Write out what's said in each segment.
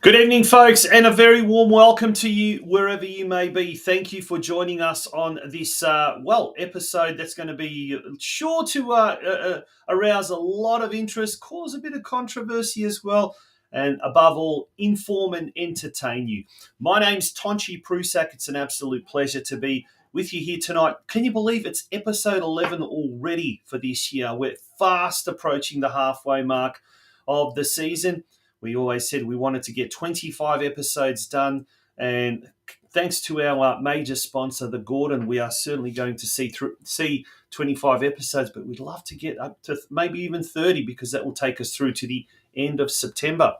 Good evening, folks, and a very warm welcome to you wherever you may be. Thank you for joining us on this, episode that's going to be sure to arouse a lot of interest, cause a bit of controversy as well, and above all, inform and entertain you. My name's Tonchi Prusak. It's an absolute pleasure to be with you here tonight. Can you believe it's episode 11 already for this year? We're fast approaching the halfway mark of the season. We always said we wanted to get 25 episodes done, and thanks to our major sponsor, the Gordon, we are certainly going to see 25 episodes, but we'd love to get up to maybe even 30 because that will take us through to the end of September.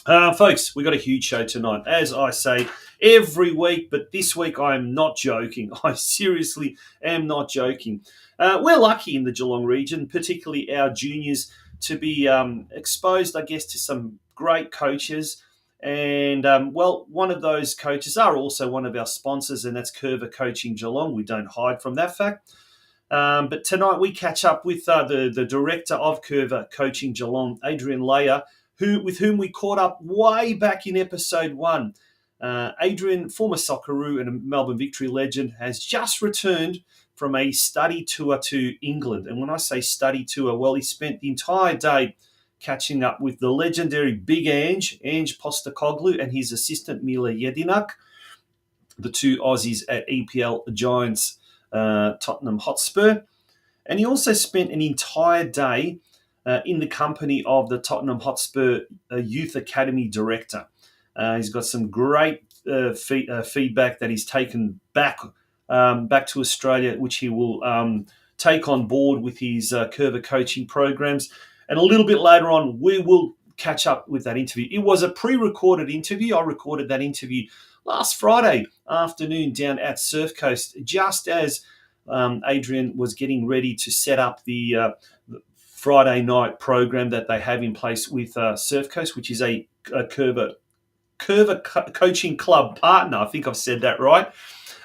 Folks, we've got a huge show tonight, as I say every week, but this week I am not joking. I seriously am not joking. We're lucky in the Geelong region, particularly our juniors, to be exposed, I guess, to some great coaches. And, one of those coaches are also one of our sponsors, and that's Curva Coaching Geelong. We don't hide from that fact. But tonight we catch up with the director of Curva Coaching Geelong, Adrian Leyer, with whom we caught up way back in episode 1. Adrian, former Socceroo and a Melbourne Victory legend, has just returned from a study tour to England. And when I say study tour, well, he spent the entire day catching up with the legendary Big Ange Postecoglou, and his assistant Mila Jedinak, the two Aussies at EPL giants Tottenham Hotspur. And he also spent an entire day in the company of the Tottenham Hotspur Youth Academy director. He's got some great feedback that he's taken back to Australia, which he will take on board with his Curva coaching programs. And a little bit later on, we will catch up with that interview. It was a pre-recorded interview. I recorded that interview last Friday afternoon down at Surf Coast, just as Adrian was getting ready to set up the Friday night program that they have in place with Surf Coast, which is a Curva Coaching Club partner. I think I've said that right.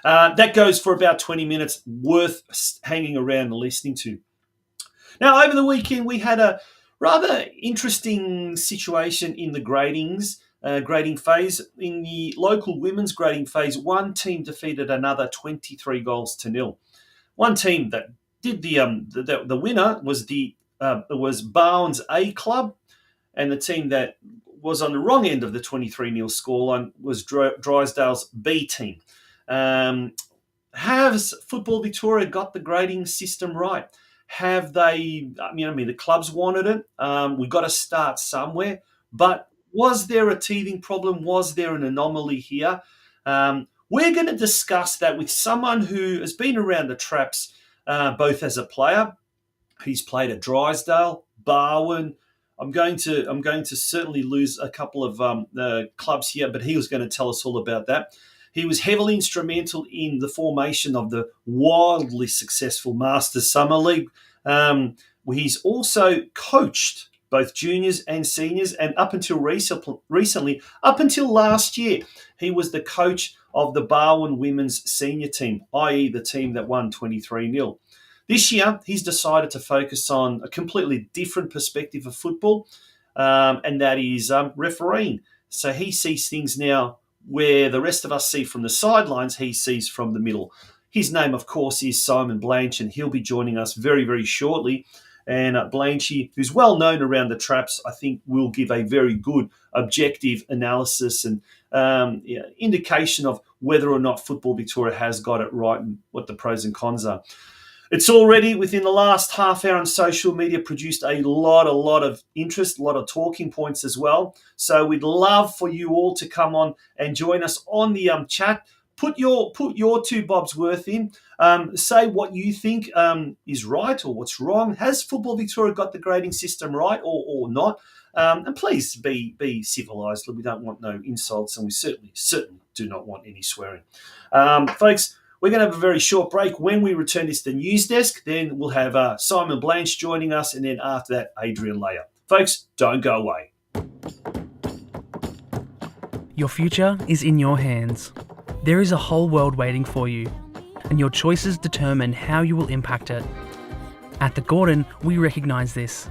That goes for about 20 minutes, worth hanging around and listening to. Now, over the weekend, we had a rather interesting situation in the grading phase. In the local women's grading phase, one team defeated another 23 goals to nil. One team that did the winner was Barwon's A Club, and the team that was on the wrong end of the 23-0 scoreline was Drysdale's B team. Has Football Victoria got the grading system right? Have they, the clubs wanted it. We've got to start somewhere. But was there a teething problem? Was there an anomaly here? We're going to discuss that with someone who has been around the traps, both as a player. He's played at Drysdale, Barwon. I'm going to certainly lose a couple of clubs here, but he was going to tell us all about that. He was heavily instrumental in the formation of the wildly successful Masters Summer League. He's also coached both juniors and seniors, and up until recently, up until last year, he was the coach of the Barwon women's senior team, i.e. the team that won 23-0. This year, he's decided to focus on a completely different perspective of football, and that is refereeing. So he sees things now where the rest of us see from the sidelines, he sees from the middle. His name, of course, is Simon Blanch, and he'll be joining us very, very shortly. And Blanchy, who's well known around the traps, I think will give a very good objective analysis and indication of whether or not Football Victoria has got it right and what the pros and cons are. It's already, within the last half hour on social media, produced a lot of interest, a lot of talking points as well. So we'd love for you all to come on and join us on the chat. Put your two bobs worth in. Say what you think is right or what's wrong. Has Football Victoria got the grading system right or not? And please be civilised. We don't want no insults, and we certainly do not want any swearing. Folks, we're going to have a very short break. When we return, it's the news desk. Then we'll have Simon Blanche joining us, and then after that, Adrian Leyer. Folks, don't go away. Your future is in your hands. There is a whole world waiting for you, and your choices determine how you will impact it. At the Gordon, we recognise this.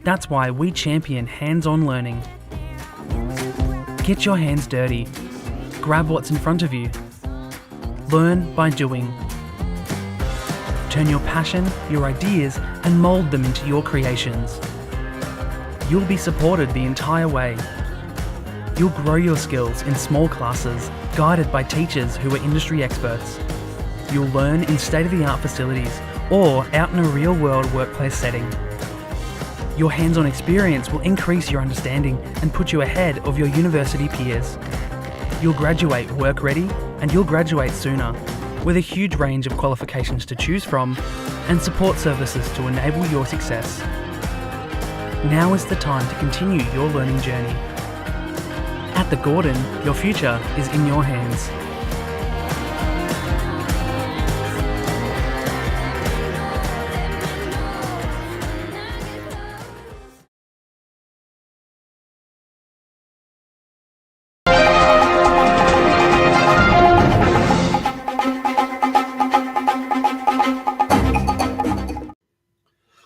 That's why we champion hands-on learning. Get your hands dirty. Grab what's in front of you. Learn by doing. Turn your passion, your ideas, and mould them into your creations. You'll be supported the entire way. You'll grow your skills in small classes, guided by teachers who are industry experts. You'll learn in state-of-the-art facilities or out in a real-world workplace setting. Your hands-on experience will increase your understanding and put you ahead of your university peers. You'll graduate work-ready, and you'll graduate sooner, with a huge range of qualifications to choose from and support services to enable your success. Now is the time to continue your learning journey. At the Gordon, your future is in your hands.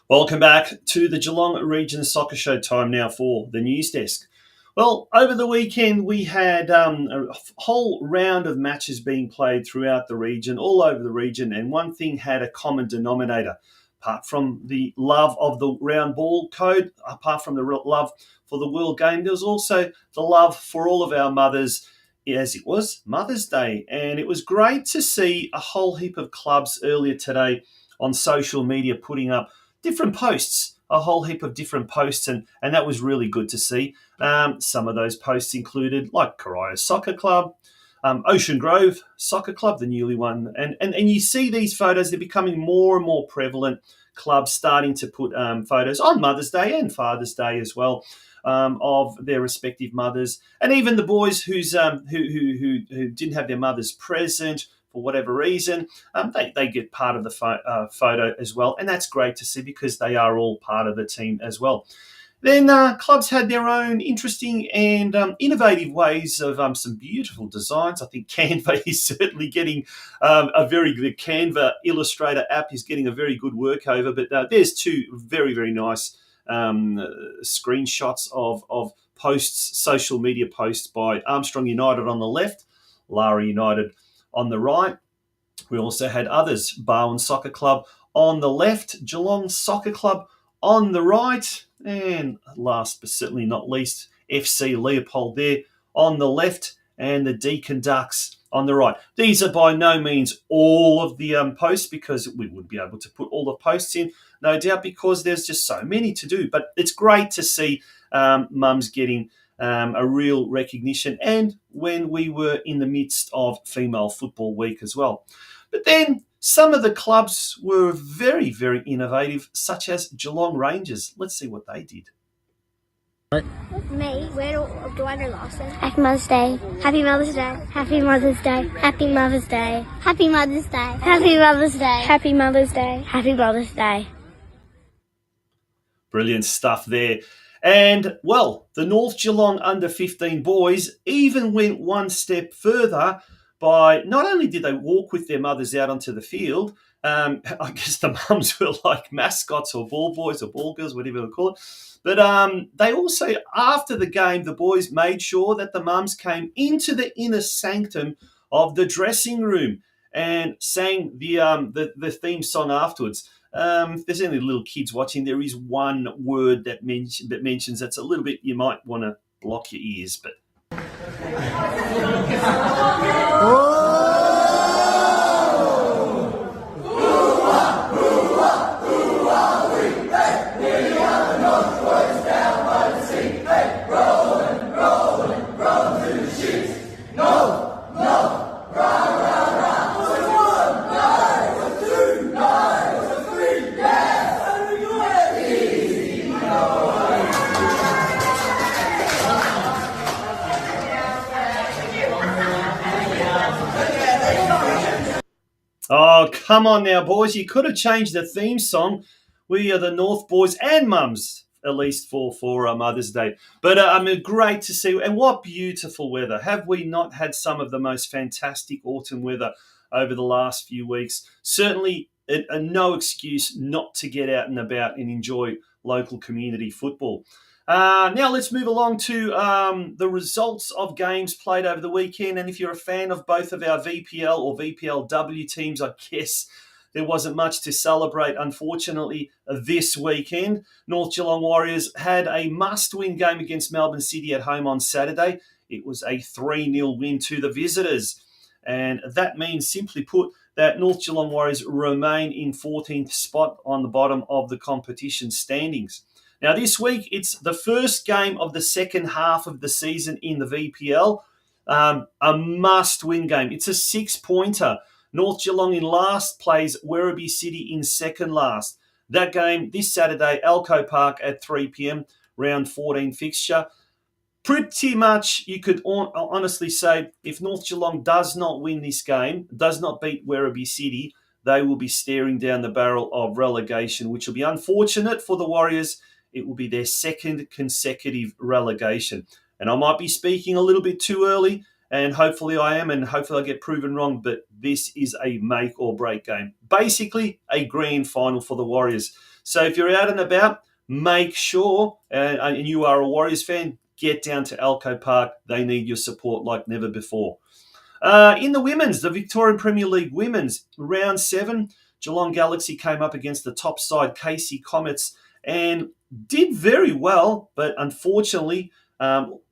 Welcome back to the Geelong Region Soccer Show. Time now for the news desk. Well, over the weekend we had a whole round of matches being played throughout the region, all over the region, and one thing had a common denominator. Apart from the love of the round ball code, apart from the love for the world game, there was also the love for all of our mothers, as it was Mother's Day. And it was great to see a whole heap of clubs earlier today on social media putting up different posts, a whole heap of different posts, and that was really good to see. Some of those posts included, like Corio Soccer Club, Ocean Grove Soccer Club, the newly one, and you see these photos, they're becoming more and more prevalent, clubs starting to put photos on Mother's Day and Father's Day as well, of their respective mothers, and even the boys who didn't have their mothers present for whatever reason, they get part of the photo as well. And that's great to see because they are all part of the team as well. Then clubs had their own interesting and innovative ways of some beautiful designs. I think Canva is certainly getting the Canva Illustrator app is getting a very good workover. But there's two very, very nice screenshots of posts, social media posts by Armstrong United on the left, Lara United on the right. We also had others, Barwon Soccer Club on the left, Geelong Soccer Club on the right, and last but certainly not least, FC Leopold there on the left, and the Deakin Ducks on the right. These are by no means all of the posts, because we wouldn't be able to put all the posts in, no doubt, because there's just so many to do. But it's great to see mums getting a real recognition, and when we were in the midst of Female Football Week as well. But then some of the clubs were very, very innovative, such as Geelong Rangers. Let's see what they did. Me, where do I know Lawson? Happy Mother's Day. Happy Mother's Day. Happy Mother's Day. Happy Mother's Day. Happy Mother's Day. Happy Mother's Day. Happy Mother's Day. Happy Mother's Day. Brilliant stuff there. And, well, the North Geelong under-15 boys even went one step further by not only did they walk with their mothers out onto the field, I guess the mums were like mascots or ball boys or ball girls, whatever you call it, but they also, after the game, the boys made sure that the mums came into the inner sanctum of the dressing room and sang the theme song afterwards. If there's any little kids watching, there is one word that mentions that's a little bit, you might want to block your ears, but oh, come on now, boys. You could have changed the theme song. We are the North boys and mums, at least for Mother's Day. But great to see. And what beautiful weather. Have we not had some of the most fantastic autumn weather over the last few weeks? Certainly no excuse not to get out and about and enjoy local community football. Now let's move along to the results of games played over the weekend. And if you're a fan of both of our VPL or VPLW teams, I guess there wasn't much to celebrate, unfortunately, this weekend. North Geelong Warriors had a must-win game against Melbourne City at home on Saturday. It was a 3-0 win to the visitors. And that means, simply put, that North Geelong Warriors remain in 14th spot on the bottom of the competition standings. Now, this week, it's the first game of the second half of the season in the VPL. A must-win game. It's a 6-pointer. North Geelong in last plays Werribee City in second last. That game this Saturday, Alco Park at 3 p.m, round 14 fixture. Pretty much, you could honestly say, if North Geelong does not win this game, does not beat Werribee City, they will be staring down the barrel of relegation, which will be unfortunate for the Warriors. It will be their second consecutive relegation. And I might be speaking a little bit too early, and hopefully I am, and hopefully I get proven wrong, but this is a make or break game. Basically, a grand final for the Warriors. So if you're out and about, make sure, and you are a Warriors fan, get down to Alco Park. They need your support like never before. In the women's, the Victorian Premier League women's, round 7, Geelong Galaxy came up against the top side, Casey Comets, and did very well, but unfortunately left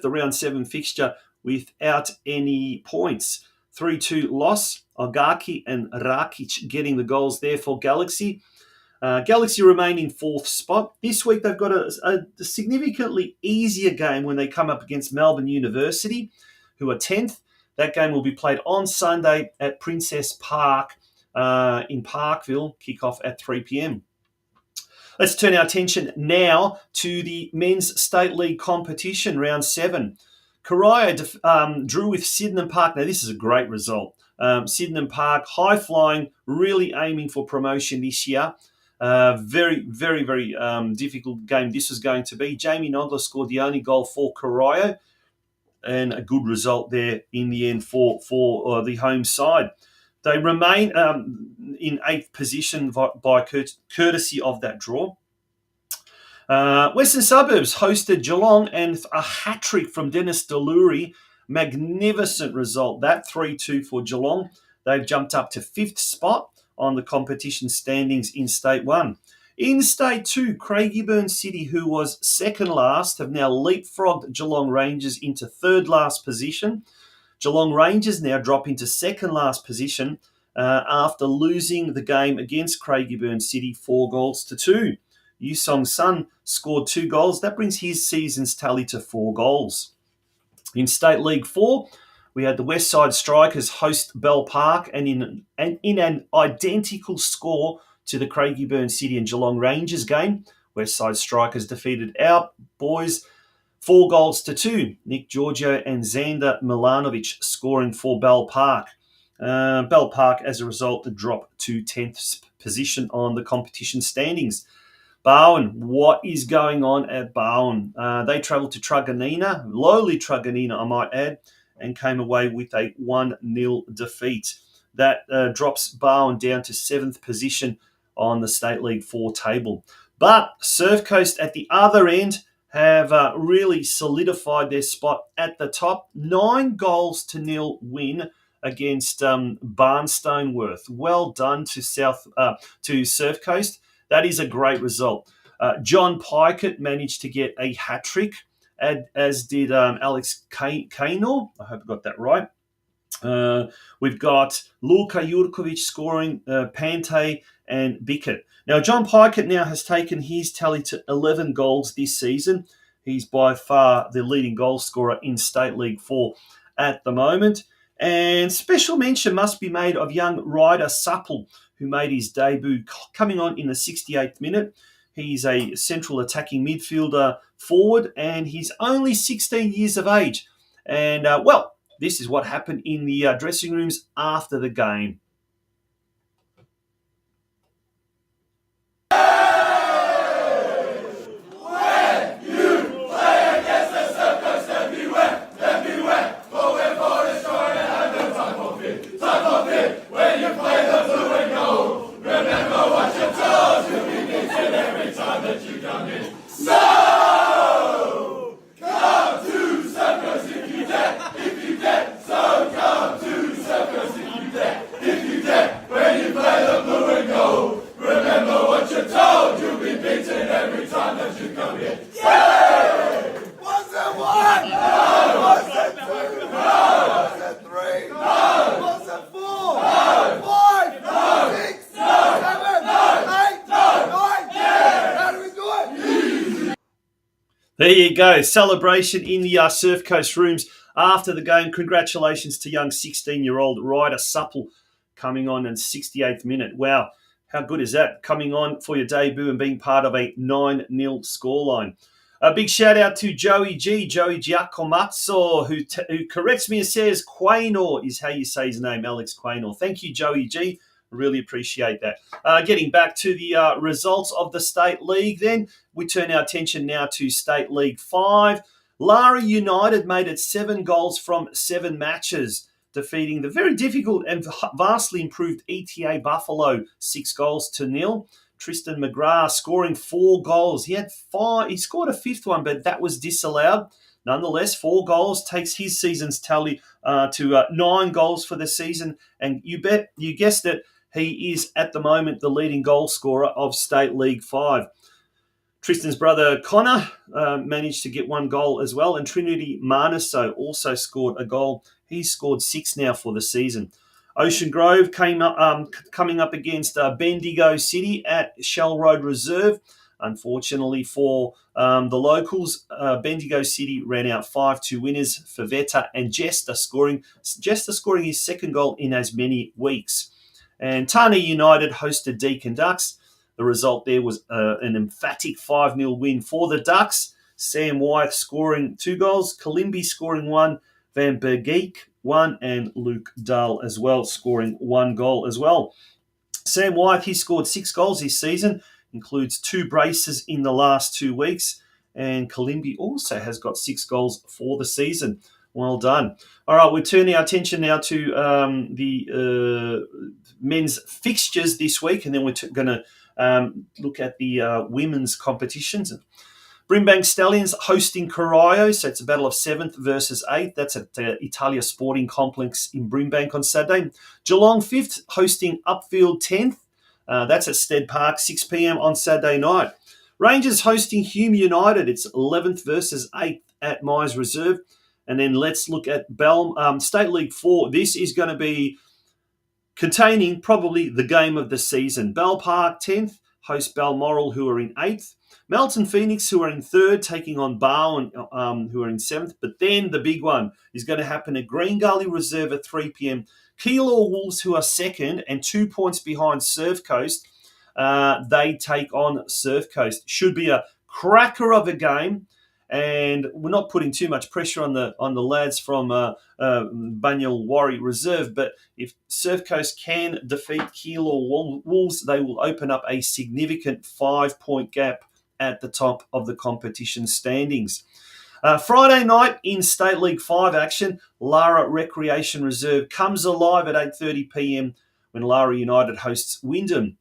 the round 7 fixture without any points. 3-2 loss. Ogaki and Rakic getting the goals there for Galaxy. Galaxy remain in 4th spot. This week they've got a significantly easier game when they come up against Melbourne University, who are 10th. That game will be played on Sunday at Princess Park in Parkville, kick-off at 3 p.m. Let's turn our attention now to the men's state league competition, round 7. Corio drew with Sydenham Park. Now, this is a great result. Sydenham Park, high-flying, really aiming for promotion this year. Very, very, very difficult game this was going to be. Jamie Nogler scored the only goal for Corio, and a good result there in the end for the home side. They remain in 8th position by courtesy of that draw. Western Suburbs hosted Geelong, and a hat-trick from Dennis Delury. Magnificent result. That 3-2 for Geelong. They've jumped up to 5th spot on the competition standings in State 1. In State 2, Craigieburn City, who was second last, have now leapfrogged Geelong Rangers into 3rd last position. Geelong Rangers now drop into 2nd last position after losing the game against Craigieburn City 4-2. Yusong Sun scored 2 goals. That brings his season's tally to 4 goals. In State League 4, we had the Westside Strikers host Bell Park, and in an identical score to the Craigieburn City and Geelong Rangers game, Westside Strikers defeated our boys 4-2. Nick Giorgio and Xander Milanovic scoring for Bell Park. Bell Park, as a result, dropped to 10th position on the competition standings. Bowen, what is going on at Bowen? They travelled to Truganina, lowly Truganina, I might add, and came away with a 1-0 defeat. That drops Bowen down to 7th position on the State League 4 table. But Surf Coast at the other end have really solidified their spot at the top. 9-0 win against Barnstoneworth. Well done to Surf Coast. That is a great result. John Pikett managed to get a hat-trick, as did Alex Kainor. I hope I got that right. We've got Luka Jurkovic scoring, Pante and Bickett. Now, John Pikett now has taken his tally to 11 goals this season. He's by far the leading goal scorer in State League 4 at the moment. And special mention must be made of young Ryder Supple, who made his debut coming on in the 68th minute. He's a central attacking midfielder forward, and he's only 16 years of age. And, this is what happened in the dressing rooms after the game. There you go. Celebration in the Surf Coast rooms after the game. Congratulations to young 16-year-old Ryder Supple coming on in 68th minute. Wow, how good is that? Coming on for your debut and being part of a 9-0 scoreline. A big shout out to Joey Giacomazzo, who corrects me and says Quaynor is how you say his name, Alex Quaynor. Thank you, Joey G. Really appreciate that. Getting back to the results of the State League then, we turn our attention now to State League 5. Lara United made it 7 goals from 7 matches, defeating the very difficult and vastly improved ETA Buffalo 6-0. Tristan McGrath scoring 4 goals. He had 5. He scored a 5th one, but that was disallowed. Nonetheless, 4 goals takes his season's tally to 9 goals for the season. And you guessed it, he is at the moment the leading goal scorer of State League 5. Tristan's brother Connor managed to get 1 goal as well, and Trinity Marniso also scored a goal. He's scored 6 now for the season. Ocean Grove coming up against Bendigo City at Shell Road Reserve. Unfortunately for the locals, Bendigo City ran out 5-2 winners for Veta and Jester scoring his 2nd goal in as many weeks. And Tana United hosted Deakin Ducks. The result there was an emphatic 5-0 win for the Ducks. Sam Wyeth scoring 2 goals, Kalimbi scoring 1, Van Bergeek 1, and Luke Dull as well scoring 1 goal as well. Sam Wyeth, he scored 6 goals this season, includes 2 braces in the last 2 weeks, and Kalimbi also has got 6 goals for the season. Well done. All right, we're turning our attention now to the men's fixtures this week, and then we're going to look at the women's competitions. Brimbank Stallions hosting Corio, so it's a battle of 7th versus 8th. That's at Italia Sporting Complex in Brimbank on Saturday. Geelong 5th hosting Upfield 10th. That's at Stead Park, 6 p.m. on Saturday night. Rangers hosting Hume United. It's 11th versus 8th at Myers Reserve. And then let's look at State League 4. This is going to be containing probably the game of the season. Bell Park 10th, host Balmoral, who are in 8th. Melton Phoenix, who are in 3rd, taking on Barwon, who are in 7th. But then the big one is going to happen at Green Gully Reserve at 3 p.m. Keilor Wolves, who are 2nd and 2 points behind Surf Coast, they take on Surf Coast. Should be a cracker of a game. And we're not putting too much pressure on the lads from Bunyal Warri Reserve, but if Surf Coast can defeat Keilor Wolves, they will open up a significant 5-point gap at the top of the competition standings. Friday night in State League 5 action, Lara Recreation Reserve comes alive at 8:30 p.m. when Lara United hosts Wyndham.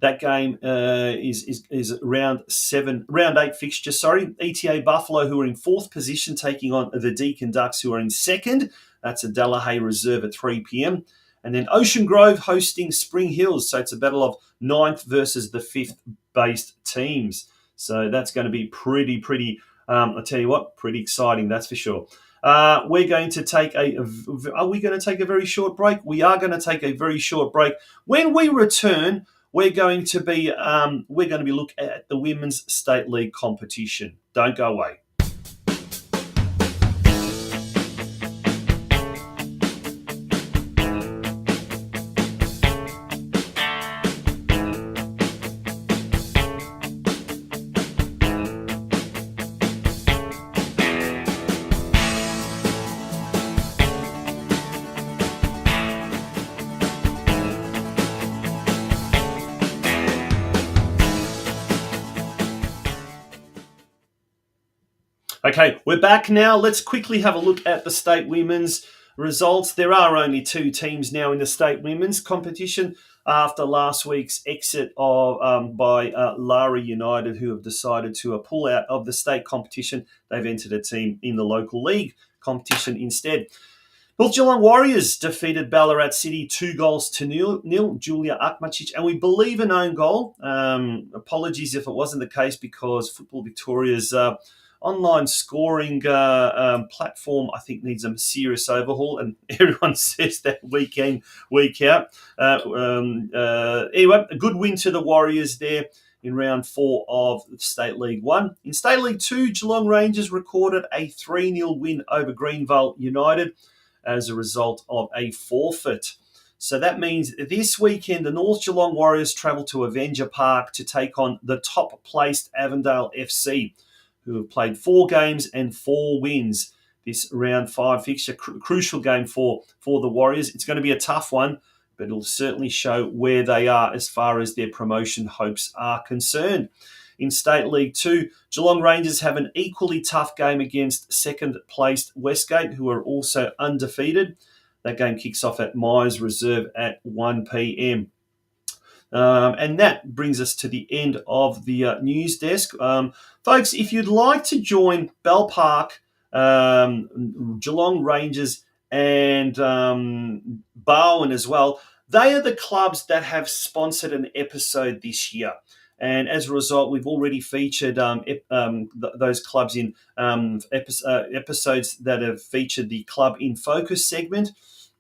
That game is round 8 fixture. Sorry, ETA Buffalo, who are in 4th position, taking on the Deakin Ducks, who are in 2nd. That's a Delahaye Reserve at 3 p.m. And then Ocean Grove hosting Spring Hills. So it's a battle of 9th versus the 5th based teams. So that's going to be pretty. I'll tell you what, pretty exciting. That's for sure. We're going to take Are we going to take a very short break? We are going to take a very short break. When we return, we're going to be looking at the Women's State League competition. Don't go away. Okay, we're back now. Let's quickly have a look at the state women's results. There are only 2 teams now in the state women's competition after last week's exit by Lara United, who have decided to pull out of the state competition. They've entered a team in the local league competition instead. North Geelong Warriors defeated Ballarat City 2-0. Julia Akmacic, and we believe an own goal. Apologies if it wasn't the case, because Football Victoria's online scoring platform, I think, needs a serious overhaul, and everyone says that week in, week out. Anyway, a good win to the Warriors there in round 4 of State League 1. In State League 2, Geelong Rangers recorded a 3-0 win over Greenvale United as a result of a forfeit. So that means this weekend, the North Geelong Warriors travel to Avenger Park to take on the top-placed Avondale FC, who have played 4 games and 4 wins this round 5 fixture. Crucial game for the Warriors. It's going to be a tough one, but it'll certainly show where they are as far as their promotion hopes are concerned. In State League 2, Geelong Rangers have an equally tough game against second-placed Westgate, who are also undefeated. That game kicks off at Myers Reserve at 1 p.m. And that brings us to the end of the news desk. Folks, if you'd like to join Bell Park, Geelong Rangers and Barwon as well, they are the clubs that have sponsored an episode this year. And as a result, we've already featured those clubs in episodes that have featured the Club in Focus segment.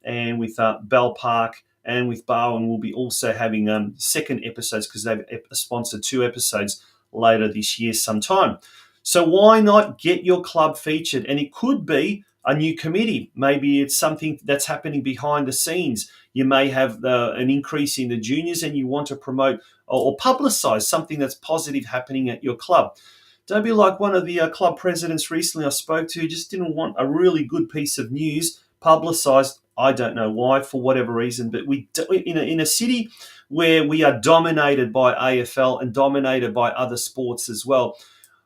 And with Bell Park and with Barwon, we'll be also having second episodes, because they've sponsored 2 episodes later this year sometime. So why not get your club featured? And it could be a new committee. Maybe it's something that's happening behind the scenes. You may have an increase in the juniors, and you want to promote or publicise something that's positive happening at your club. Don't be like one of the club presidents recently I spoke to, who just didn't want a really good piece of news publicised. I don't know why, for whatever reason, but we in a city where we are dominated by AFL and dominated by other sports as well,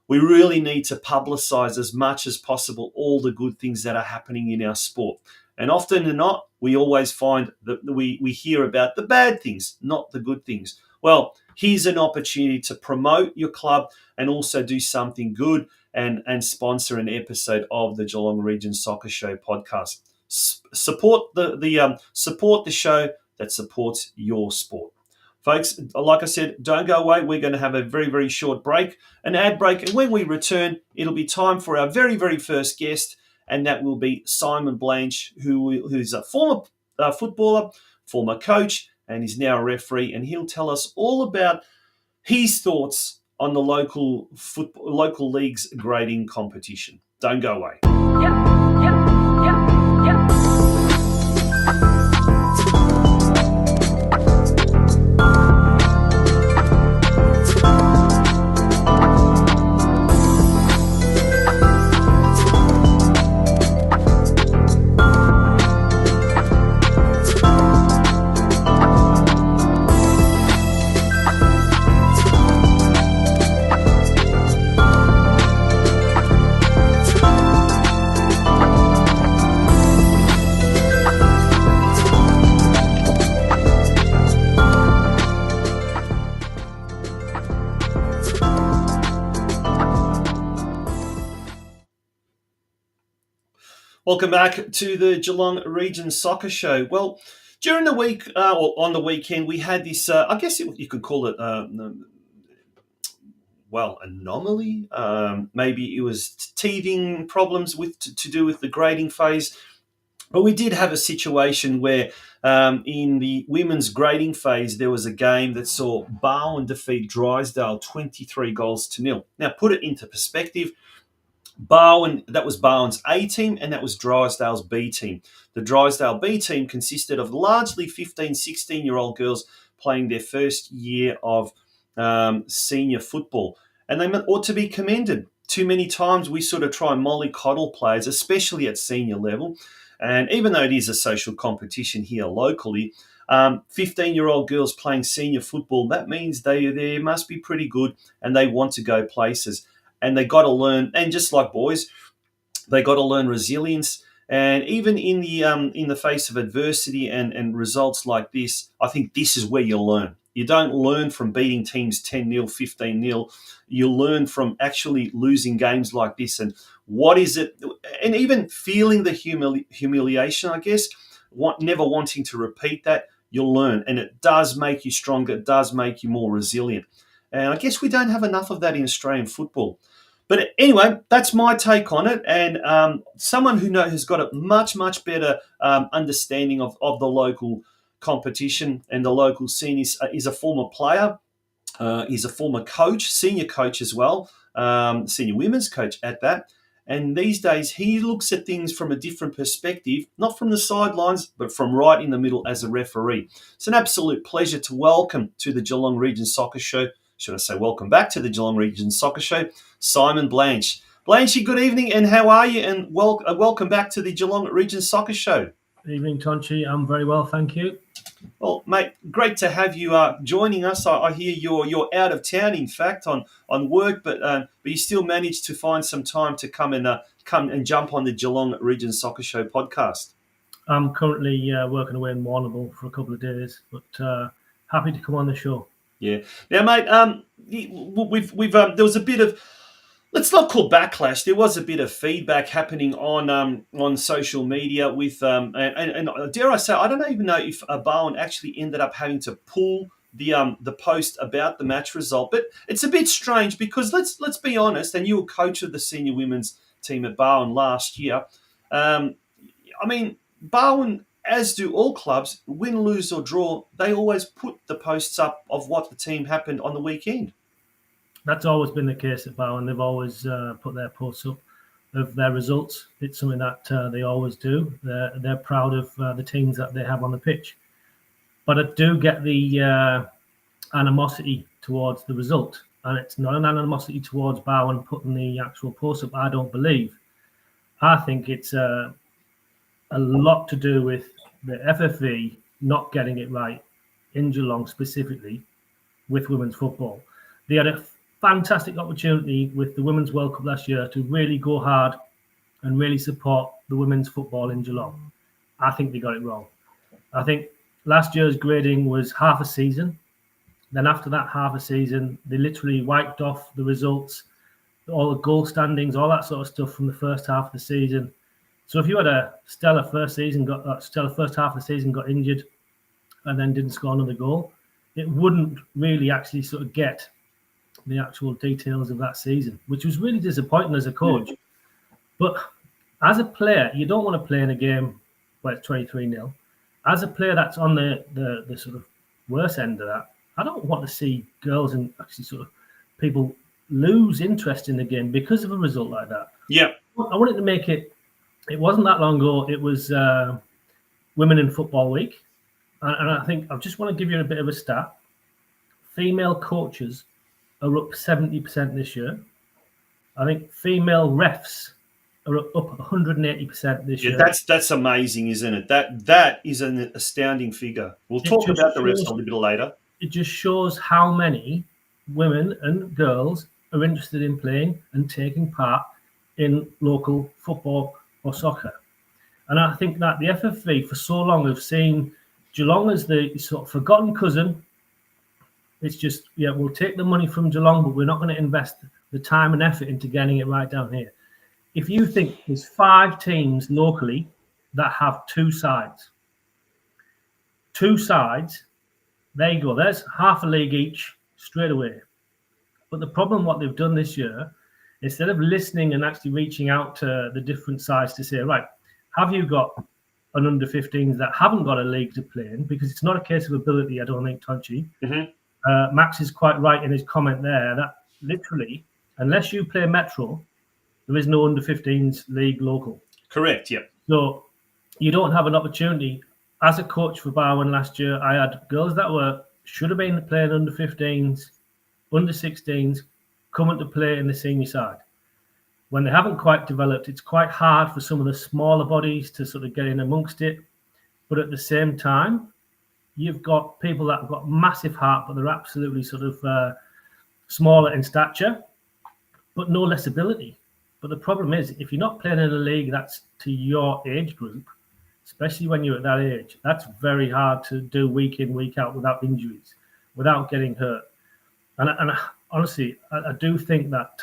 we really need to publicise as much as possible all the good things that are happening in our sport. And often than not, we always find that we hear about the bad things, not the good things. Well, here's an opportunity to promote your club and also do something good and sponsor an episode of the Geelong Region Soccer Show podcast. Support the show that supports your sport. Folks, like I said, don't go away. We're going to have a very, very short break, an ad break. And when we return, it'll be time for our very, very first guest, and that will be Simon Blanche, who's a former footballer, former coach, and is now a referee. And he'll tell us all about his thoughts on the local league's grading competition. Don't go away. Welcome back to the Geelong Region Soccer Show. Well, during the week or on the weekend, we had this, I guess you could call it, anomaly. Maybe it was teething problems to do with the grading phase. But we did have a situation where in the women's grading phase, there was a game that saw Barwon defeat Drysdale 23-0. Now, put it into perspective. That was Barwon's A team, and that was Drysdale's B team. The Drysdale B team consisted of largely 15, 16-year-old girls playing their first year of senior football. And they ought to be commended. Too many times we sort of try and mollycoddle players, especially at senior level. And even though it is a social competition here locally, 15-year-old girls playing senior football, that means they must be pretty good and they want to go places. And they got to learn, and just like boys, they got to learn resilience. And even in the face of adversity and results like this, I think this is where you learn. You don't learn from beating teams 10-0, 15-0. You learn from actually losing games like this. And what is it? And even feeling the humiliation, I guess, never wanting to repeat that, you'll learn. And it does make you stronger. It does make you more resilient. And I guess we don't have enough of that in Australian football. But anyway, that's my take on it. And someone who has got a much, much better understanding of the local competition and the local scene is a former player. He's a former coach, senior coach as well, senior women's coach at that. And these days, he looks at things from a different perspective, not from the sidelines, but from right in the middle as a referee. It's an absolute pleasure to welcome to the Geelong Region Soccer Show. Should I say welcome back to the Geelong Region Soccer Show, Simon Blanche. Blanchy, good evening, and how are you? And welcome back to the Geelong Region Soccer Show. Good evening, Tonchi. I'm very well, thank you. Well, mate, great to have you joining us. I hear you're out of town, in fact, on work, but you still managed to find some time to come and jump on the Geelong Region Soccer Show podcast. I'm currently working away in Warrnambool for a couple of days, but happy to come on the show. Yeah. Now, mate, there was a bit of, let's not call backlash. There was a bit of feedback happening on social media with and dare I say, I don't even know if Barwon actually ended up having to pull the post about the match result. But it's a bit strange because let's be honest. And you were coach of the senior women's team at Barwon last year. I mean, Barwon, as do all clubs, win, lose or draw, they always put the posts up of what the team happened on the weekend. That's always been the case at Barwon. They've always put their posts up of their results. It's something that they always do. They're proud of the teams that they have on the pitch. But I do get the animosity towards the result. And it's not an animosity towards Barwon putting the actual post up, I don't believe. I think it's a lot to do with the FFV not getting it right in Geelong specifically with women's football. They had a fantastic opportunity with the Women's World Cup last year to really go hard and really support the women's football in Geelong. I think they got it wrong. I think last year's grading was half a season. Then after that half a season, they literally wiped off the results, all the goal standings, all that sort of stuff from the first half of the season. So if you had a stellar first half of the season, got injured, and then didn't score another goal, it wouldn't really actually sort of get the actual details of that season, which was really disappointing as a coach. But as a player, you don't want to play in a game where it's 23-0. As a player that's on the sort of worse end of that, I don't want to see girls and actually sort of people lose interest in the game because of a result like that. Yeah. I wanted to make it. It wasn't that long ago. It was Women in Football Week. And I think I just want to give you a bit of a stat. Female coaches are up 70% this year. I think female refs are up 180% this year. That's amazing, isn't it? That is an astounding figure. We'll talk about the refs a little bit later. It just shows how many women and girls are interested in playing and taking part in local football or soccer. And I think that the FFV for so long have seen Geelong as the sort of forgotten cousin. It's just, we'll take the money from Geelong, but we're not going to invest the time and effort into getting it right down here. if you think there's 5 teams locally that have 2 sides, there you go. There's half a league each straight away. But the problem, what they've done this year, instead of listening and actually reaching out to the different sides to say, right, have you got an under 15s that haven't got a league to play in? Because it's not a case of ability, I don't think, Tonchi. Max is quite right in his comment there that literally, unless you play Metro, there is no under 15s league local. Correct, yep. So you don't have an opportunity. As a coach for Barwon last year, I had girls that should have been playing under 15s, under 16s, coming to play in the senior side. When they haven't quite developed, it's quite hard for some of the smaller bodies to sort of get in amongst it. But at the same time, you've got people that have got massive heart, but they're absolutely sort of smaller in stature, but no less ability. But the problem is, if you're not playing in a league that's to your age group, especially when you're at that age, that's very hard to do week in, week out without injuries, without getting hurt. And honestly, I do think that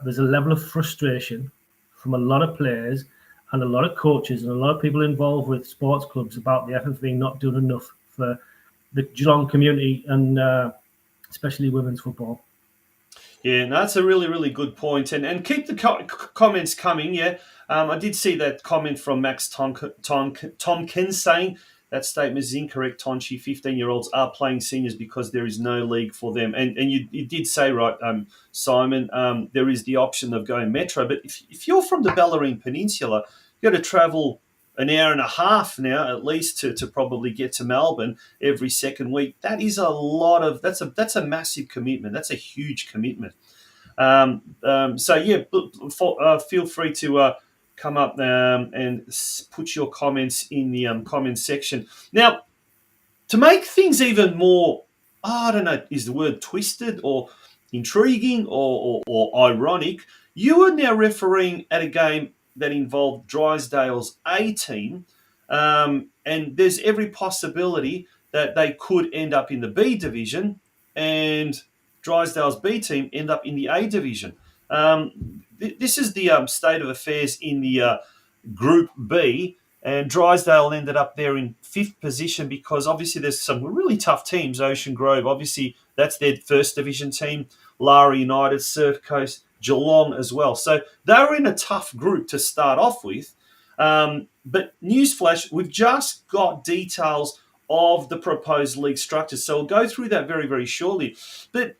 there's a level of frustration from a lot of players and a lot of coaches and a lot of people involved with sports clubs about the FFV not doing enough for the Geelong community and especially women's football. Yeah, no, that's a really, really good point. And keep the comments coming, yeah. I did see that comment from Max Tompkins saying that statement is incorrect, Tonchi. 15-year-olds are playing seniors because there is no league for them. And you did say, right, Simon, there is the option of going Metro. But if you're from the Bellarine Peninsula, you've got to travel an hour and a half now, at least, to probably get to Melbourne every second week. That is that's a massive commitment. That's a huge commitment. So yeah, feel free to come up and put your comments in the comment section. Now, to make things even more, I don't know, is the word twisted or intriguing or ironic, you are now refereeing at a game that involved Drysdale's A team, and there's every possibility that they could end up in the B division and Drysdale's B team end up in the A division. This is the state of affairs in the Group B, and Drysdale ended up there in 5th position because obviously there's some really tough teams. Ocean Grove, obviously, that's their first division team. Lara United, Surf Coast, Geelong as well. So they were in a tough group to start off with. But newsflash, we've just got details of the proposed league structure. So we'll go through that very, very shortly. But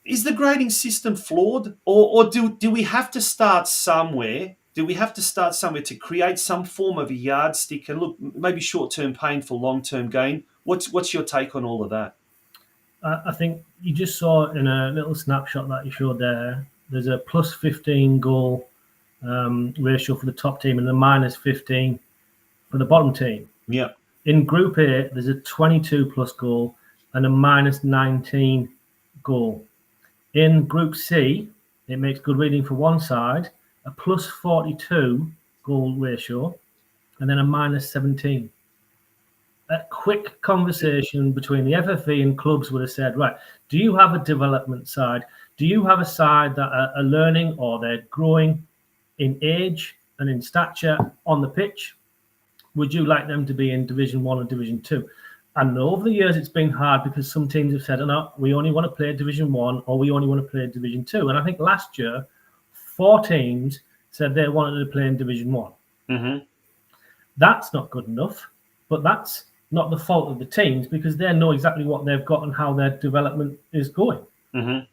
is the grading system flawed? Or do we have to start somewhere? Do we have to start somewhere to create some form of a yardstick and look, maybe short-term pain for long-term gain? What's your take on all of that? I think you just saw in a little snapshot that you showed there, there's a plus 15 goal ratio for the top team and a minus 15 for the bottom team. Yeah. In Group A, there's a 22 plus goal and a minus 19 goal. In Group C, it makes good reading for one side, a plus 42 goal ratio, and then a minus 17. A quick conversation between the FFV and clubs would have said, right, do you have a development side? Do you have a side that are learning or they're growing in age and in stature on the pitch? Would you like them to be in Division 1 or Division 2? And over the years, it's been hard because some teams have said, no, we only want to play Division 1 or we only want to play Division 2. And I think last year, 4 teams said they wanted to play in Division 1. Mm-hmm. That's not good enough, but that's not the fault of the teams because they know exactly what they've got and how their development is going. Mm-hmm.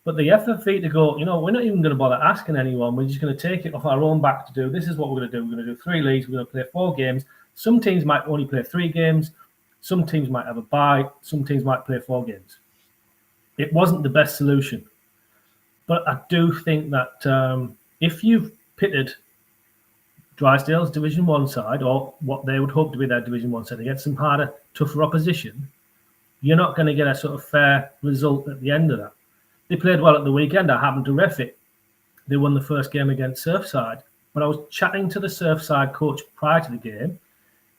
But the FFV to go, we're not even going to bother asking anyone. We're just going to take it off our own back to do, this is what we're going to do. We're going to do 3 leagues. We're going to play 4 games. Some teams might only play 3 games. Some teams might have a bye. Some teams might play 4 games. It wasn't the best solution. But I do think that if you've pitted Drysdale's Division 1 side, or what they would hope to be their Division 1 side, against some harder, tougher opposition, you're not going to get a sort of fair result at the end of that. They played well at the weekend. I happened to ref it. They won the first game against Surfside. But I was chatting to the Surfside coach prior to the game,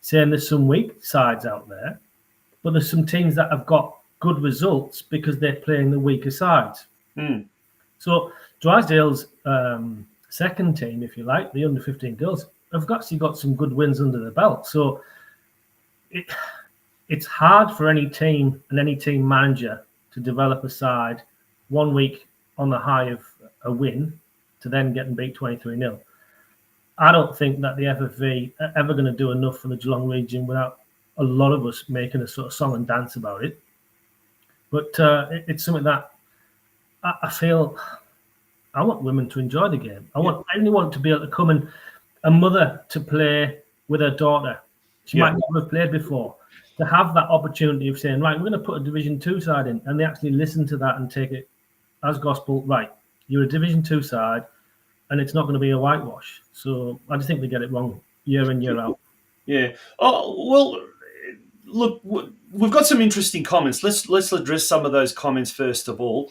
saying there's some weak sides out there, but there's some teams that have got good results because they're playing the weaker sides. Mm. So Drysdale's second team, if you like, the under-15 girls, have actually got some good wins under the belt. So it's hard for any team and any team manager to develop a side 1 week on the high of a win to then get and beat 23-0. I don't think that the FFV are ever going to do enough for the Geelong region without a lot of us making a sort of song and dance about it. But it's something that I feel I want women to enjoy the game. I want anyone to be able to come and a mother to play with her daughter. She might never have played before. To have that opportunity of saying, right, we're going to put a Division 2 side in, and they actually listen to that and take it as gospel. Right, you're a Division 2 side, and it's not going to be a whitewash. So I just think they get it wrong year in, year out. Yeah. Oh, well, look, we've got some interesting comments. Let's address some of those comments first of all.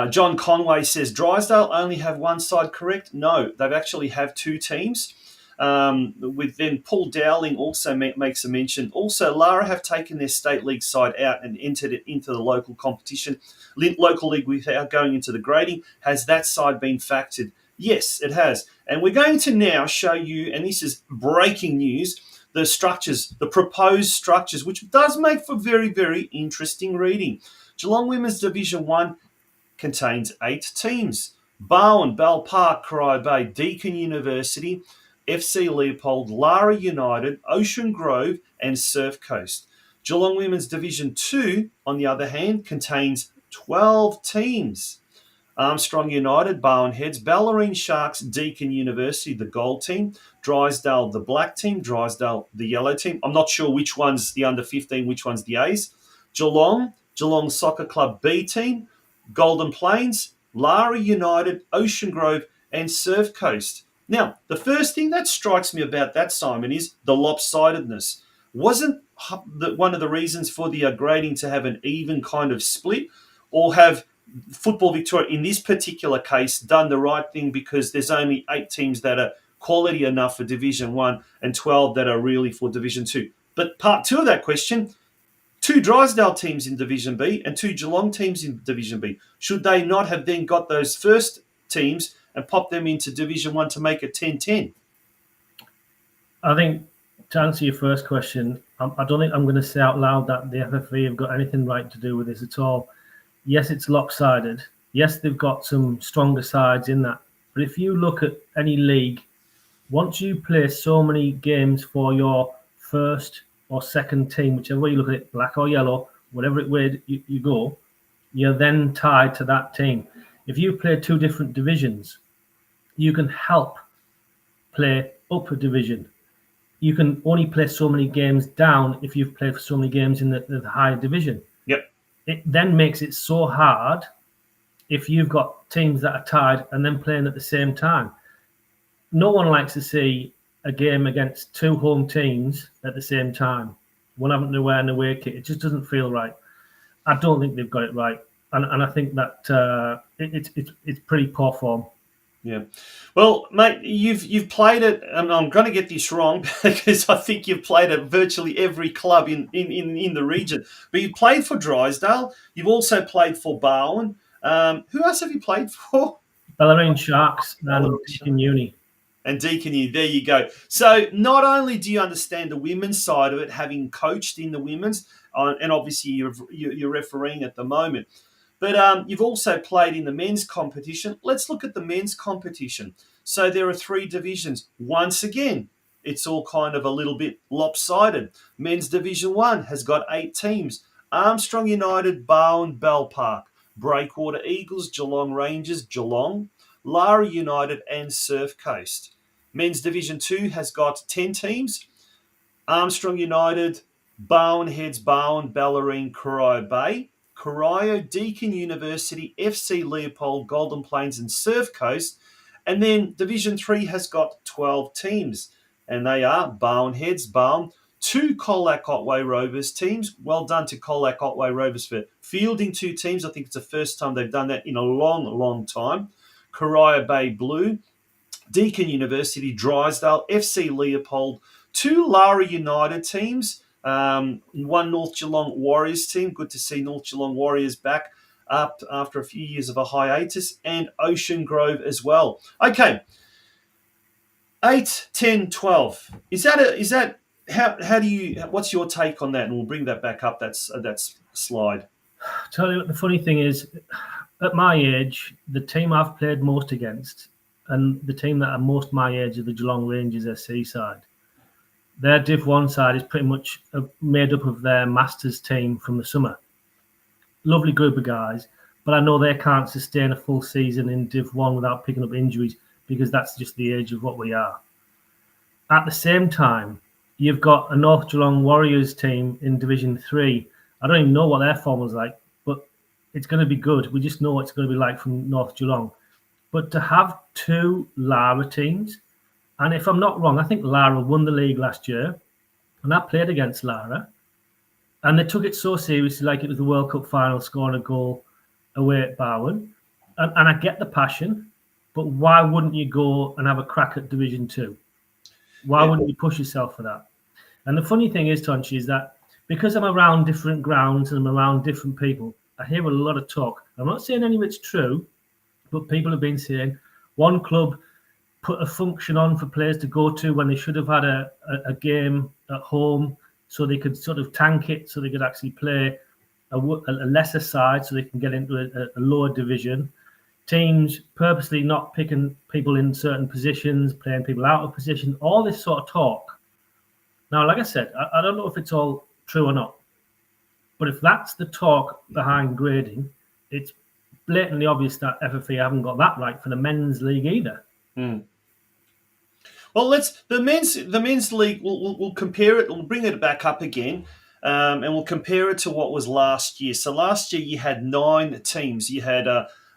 John Conway says, Drysdale only have one side correct? No, they've actually have two teams. With then Paul Dowling also makes a mention. Also, Lara have taken their state league side out and entered it into the local competition, local league without going into the grading. Has that side been factored? Yes, it has. And we're going to now show you, and this is breaking news, the structures, the proposed structures, which does make for very, very interesting reading. Geelong Women's Division 1 contains 8 teams. Barwon, Bell Park, Corio Bay, Deakin University, FC Leopold, Lara United, Ocean Grove and Surf Coast. Geelong Women's Division 2, on the other hand, contains 12 teams. Armstrong United, Barwon Heads, Ballerine Sharks, Deakin University, the gold team, Drysdale, the black team, Drysdale, the yellow team. I'm not sure which one's the under 15, which one's the A's. Geelong Soccer Club B team, Golden Plains, Lara United, Ocean Grove and Surf Coast. Now, the first thing that strikes me about that, Simon, is the lopsidedness. Wasn't one of the reasons for the grading to have an even kind of split, or have Football Victoria, in this particular case, done the right thing because there's only 8 teams that are quality enough for Division 1 and 12 that are really for Division 2? But part 2 of that question, 2 Drysdale teams in Division B and 2 Geelong teams in Division B. Should they not have then got those first teams and popped them into Division 1 to make it 10-10? I think, to answer your first question, I don't think I'm going to say out loud that the FFV have got anything right to do with this at all. Yes, it's lopsided. Yes, they've got some stronger sides in that. But if you look at any league, once you play so many games for your first or second team, whichever way you look at it, black or yellow, whatever way you go, you're then tied to that team. If you play 2 different divisions, you can help play up a division. You can only play so many games down if you've played for so many games in the higher division. Yep. It then makes it so hard if you've got teams that are tied and then playing at the same time. No one likes to see a game against 2 home teams at the same time, one having to wear an away kit. It just doesn't feel right. I don't think they've got it right, and I think that it's pretty poor form. Yeah. Well, mate, you've played it, and I'm going to get this wrong because I think you've played at virtually every club in the region. But you played for Drysdale. You've also played for Barwon. Who else have you played for? Ballerine Sharks and Deakin Uni. And Deakin Uni, there you go. So not only do you understand the women's side of it, having coached in the women's, and obviously you're refereeing at the moment, but you've also played in the men's competition. Let's look at the men's competition. So there are 3 divisions. Once again, it's all kind of a little bit lopsided. Men's Division 1 has got 8 teams. Armstrong United, Barwon, Bell Park, Breakwater Eagles, Geelong Rangers, Geelong, Lara United and Surf Coast. Men's Division 2 has got 10 teams. Armstrong United, Barwon Heads, Barwon, Ballerine, Corio Bay, Corio, Deakin University, FC Leopold, Golden Plains and Surf Coast. And then Division 3 has got 12 teams. And they are Barwon Heads, Barwon, 2 Colac Otway Rovers teams. Well done to Colac Otway Rovers for fielding 2 teams. I think it's the first time they've done that in a long, long time. Corio Bay Blue, Deakin University, Drysdale, FC Leopold, 2 Lara United teams, 1 North Geelong Warriors team. Good to see North Geelong Warriors back. up after a few years of a hiatus, and Ocean Grove as well. Okay, 8, 10, 12. Is that how do you? What's your take on that? And we'll bring that back up. That's slide. Tell you what, the funny thing is, at my age, the team I've played most against, and the team that are most my age are the Geelong Rangers SC side. Their Div 1 side is pretty much made up of their Masters team from the summer. Lovely group of guys, but I know they can't sustain a full season in Div 1 without picking up injuries, because that's just the age of what we are. At the same time, you've got a North Geelong Warriors team in Division 3. I don't even know what their form was like, but it's going to be good. We just know what it's going to be like from North Geelong. But to have two Lara teams, and if I'm not wrong, I think Lara won the league last year, and I played against Lara, and they took it so seriously, like it was the World Cup final, scoring a goal away at Barwon. And I get the passion, but why wouldn't you go and have a crack at Division 2? Why wouldn't you push yourself for that? And the funny thing is, Tonchi, is that because I'm around different grounds and I'm around different people, I hear a lot of talk. I'm not saying any of it's true, but people have been saying one club put a function on for players to go to when they should have had a game at home, so they could sort of tank it, so they could actually play a lesser side, so they can get into a lower division. Teams purposely not picking people in certain positions, playing people out of position, all this sort of talk. Now, like I said, I don't know if it's all true or not, but if that's the talk behind grading, it's blatantly obvious that FFE haven't got that right for the men's league either. Well, the men's league. We'll compare it. We'll bring it back up again, and we'll compare it to what was last year. So last year you had 9 teams. You had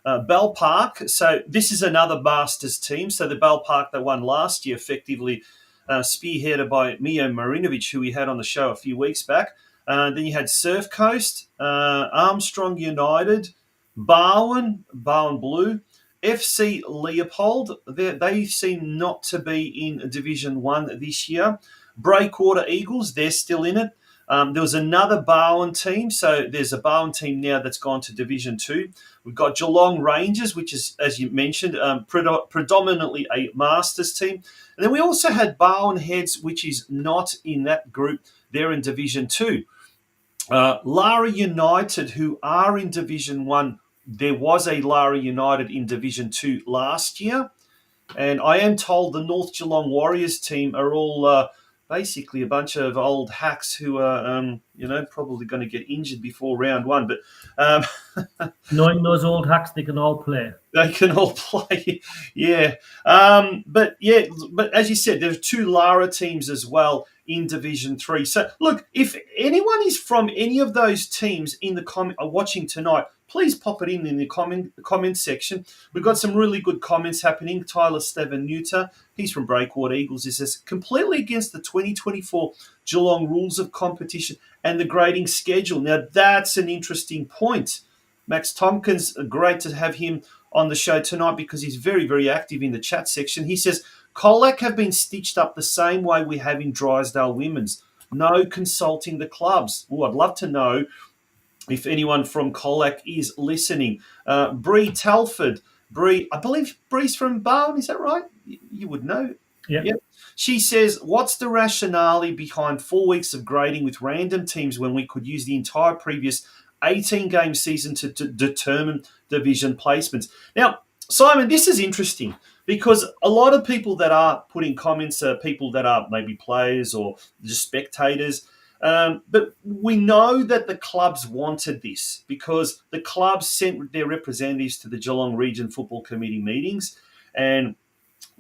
Bell Park. So this is another Masters team. So the Bell Park that won last year, effectively spearheaded by Mio Marinovic, who we had on the show a few weeks back. Then you had Surf Coast, Armstrong United, Barwon Blue, FC Leopold. They seem not to be in Division 1 this year. Breakwater Eagles, they're still in it. There was another Barwon team, so there's a Barwon team now that's gone to Division 2. We've got Geelong Rangers, which is, as you mentioned, predominantly a Masters team. And then we also had Barwon Heads, which is not in that group. They're in Division 2. Lara United, who are in Division 1, there was a Lara United in Division 2 last year. And I am told the North Geelong Warriors team are all basically a bunch of old hacks who are, probably going to get injured before round 1. But knowing those old hacks, they can all play. They can all play, yeah. But as you said, there's 2 Lara teams as well in Division 3. So, look, if anyone is from any of those teams in the watching tonight, please pop it in the comment section. We've got some really good comments happening. Tyler Stevenuta, he's from Breakwater Eagles, he says, completely against the 2024 Geelong rules of competition and the grading schedule. Now, that's an interesting point. Max Tompkins, great to have him on the show tonight because he's very, very active in the chat section. He says, Colac have been stitched up the same way we have in Drysdale Women's. No consulting the clubs. Oh, I'd love to know if anyone from Colac is listening. Bree Telford. I believe Bree's from Barwon, is that right? You would know. Yeah. Yep. She says, what's the rationale behind 4 weeks of grading with random teams when we could use the entire previous 18-game season to determine division placements? Now, Simon, this is interesting because a lot of people that are putting comments are people that are maybe players or just spectators. But we know that the clubs wanted this because the clubs sent their representatives to the Geelong Region Football Committee meetings, and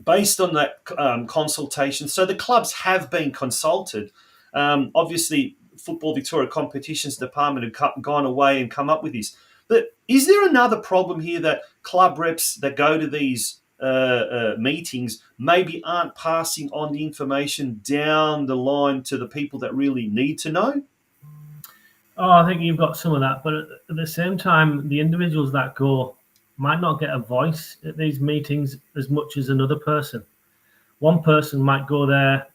based on that consultation, so the clubs have been consulted. Obviously, Football Victoria Competitions Department have gone away and come up with this. But is there another problem here that club reps that go to these meetings maybe aren't passing on the information down the line to the people that really need to know? Oh, I think you've got some of that. But at the same time, the individuals that go might not get a voice at these meetings as much as another person. One person might go there,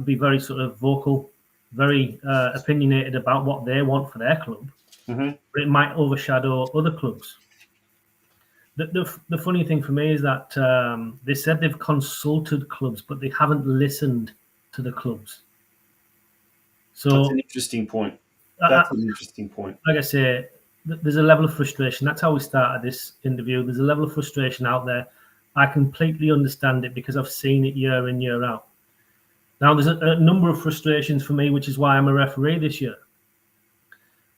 be very sort of vocal, very opinionated about what they want for their club. but it might overshadow other clubs. The funny thing for me is that they said they've consulted clubs, but they haven't listened to the clubs. So That's an interesting point. That's an interesting point. Like I say, there's a level of frustration. That's how we started this interview. There's a level of frustration out there. I completely understand it because I've seen it year in, year out. Now, there's a number of frustrations for me, which is why I'm a referee this year.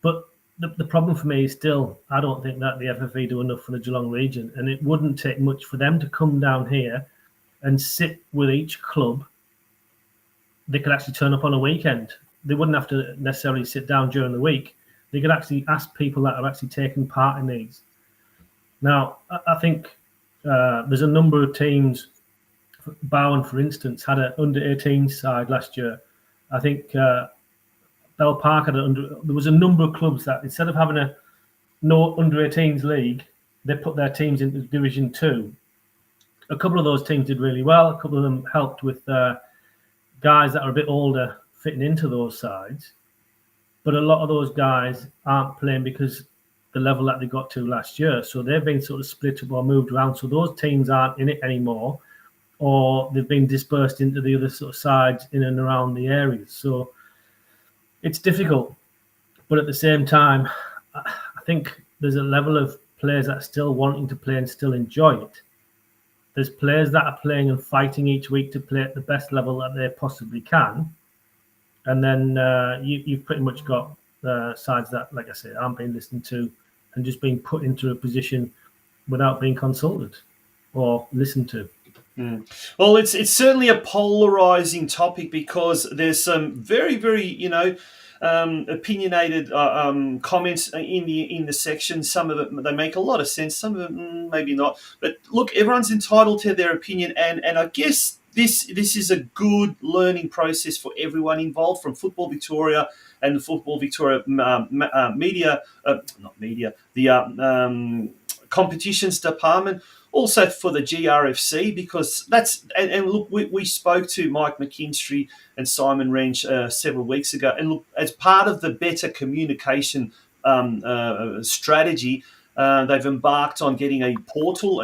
But the problem for me is still, I don't think that the FFE do enough for the Geelong region, and it wouldn't take much for them to come down here and sit with each club. They could actually turn up on a weekend. They wouldn't have to necessarily sit down during the week. They could actually ask people that are actually taking part in these. Now, I think there's a number of teams. Bowen, for instance, had an under-18 side last year. I think Bell Park had there was a number of clubs that instead of having a no under-18s league, they put their teams into Division 2. A couple of those teams did really well. A couple of them helped with guys that are a bit older fitting into those sides. But a lot of those guys aren't playing because the level that they got to last year. So they've been sort of split up or moved around. So those teams aren't in it anymore, or they've been dispersed into the other sort of sides in and around the areas. So it's difficult. But at the same time, I think there's a level of players that are still wanting to play and still enjoy it. There's players that are playing and fighting each week to play at the best level that they possibly can. And then you've pretty much got sides that, like I say, aren't being listened to and just being put into a position without being consulted or listened to. Well, it's certainly a polarizing topic because there's some very, very, opinionated comments in the section. Some of it, they make a lot of sense. Some of it, maybe not. But look, everyone's entitled to their opinion, and I guess this is a good learning process for everyone involved, from Football Victoria and the Football Victoria competitions department. Also for the GRFC, because that's and look, we spoke to Mike McKinstry and Simon Wrench several weeks ago, and look, as part of the better communication strategy, they've embarked on getting a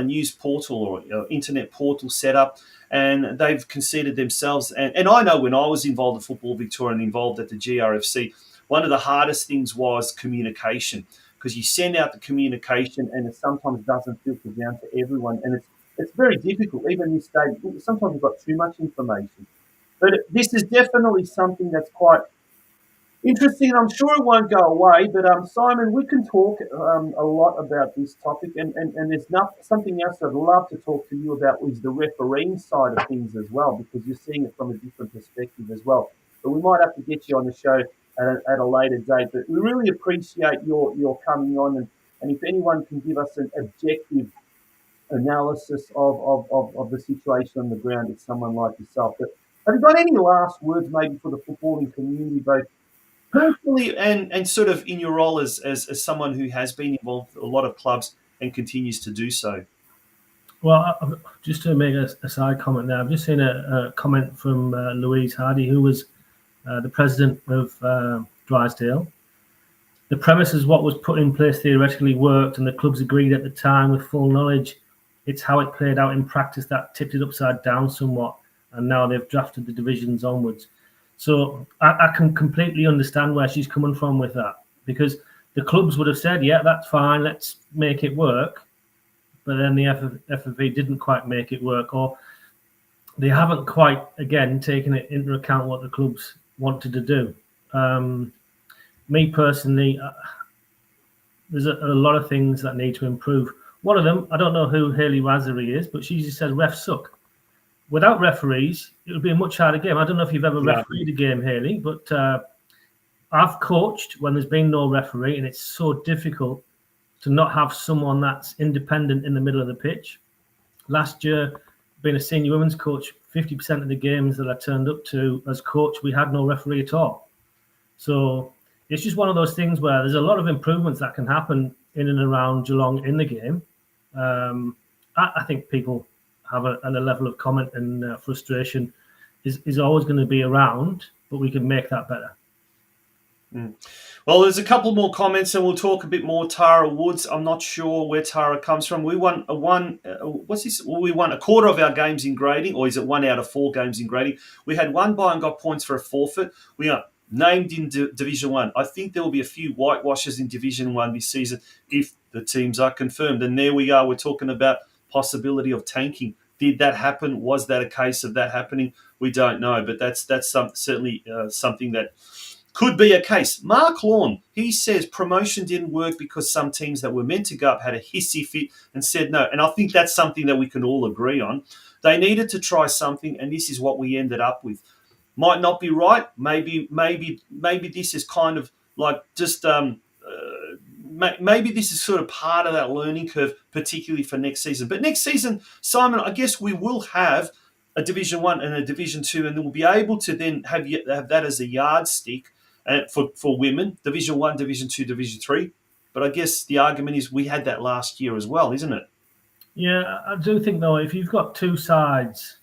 news portal or internet portal set up, and they've conceded themselves. And I know when I was involved in Football Victoria and involved at the GRFC, one of the hardest things was communication. Because you send out the communication and it sometimes doesn't filter down to everyone. And it's very difficult. Even this day, sometimes we've got too much information. But this is definitely something that's quite interesting. I'm sure it won't go away. But Simon, we can talk a lot about this topic. And there's something else I'd love to talk to you about is the refereeing side of things as well, because you're seeing it from a different perspective as well. But we might have to get you on the show at a later date. But we really appreciate your coming on, and if anyone can give us an objective analysis of the situation on the ground, it's someone like yourself. But have you got any last words maybe for the footballing community, both personally and sort of in your role as someone who has been involved with a lot of clubs and continues to do so? Well, just to make a side comment there, I've just seen a comment from Louise Hardy, who was the president of Drysdale. The premise is what was put in place theoretically worked, and the clubs agreed at the time with full knowledge. It's how it played out in practice that tipped it upside down somewhat, and now they've drafted the divisions onwards. So I can completely understand where she's coming from with that, because the clubs would have said, yeah, that's fine, let's make it work. But then the FFV didn't quite make it work, or they haven't quite, again, taken it into account what the clubs wanted to do. Me personally, there's a lot of things that need to improve. One of them, I don't know who Hayley Razzery is, but she just says refs suck. Without referees, it would be a much harder game. I don't know if you've ever refereed a game, Hayley, but I've coached when there's been no referee, and it's so difficult to not have someone that's independent in the middle of the pitch. Last year, being a senior women's coach, 50% of the games that I turned up to as coach, we had no referee at all. So it's just one of those things where there's a lot of improvements that can happen in and around Geelong in the game. I think people have a level of comment and frustration is always going to be around, but we can make that better. Well, there's a couple more comments, and we'll talk a bit more. Tara Woods, I'm not sure where Tara comes from. We won what's this? Well, we won a quarter of our games in grading, or is it 1 out of 4 games in grading? We had one bye and got points for a forfeit. We are named in Division 1. I think there will be a few whitewashes in Division 1 this season if the teams are confirmed. And there we are. We're talking about possibility of tanking. Did that happen? Was that a case of that happening? We don't know, but that's certainly something that could be a case. Mark Lawn, he says promotion didn't work because some teams that were meant to go up had a hissy fit and said no. And I think that's something that we can all agree on. They needed to try something, and this is what we ended up with. Might not be right. Maybe this is kind of like just maybe this is sort of part of that learning curve, particularly for next season. But next season, Simon, I guess we will have a Division 1 and a Division 2, and we'll be able to then have that as a yardstick for women, Division 1, Division 2, Division 3. But I guess the argument is we had that last year as well, isn't it? Yeah, I do think, though, if you've got two sides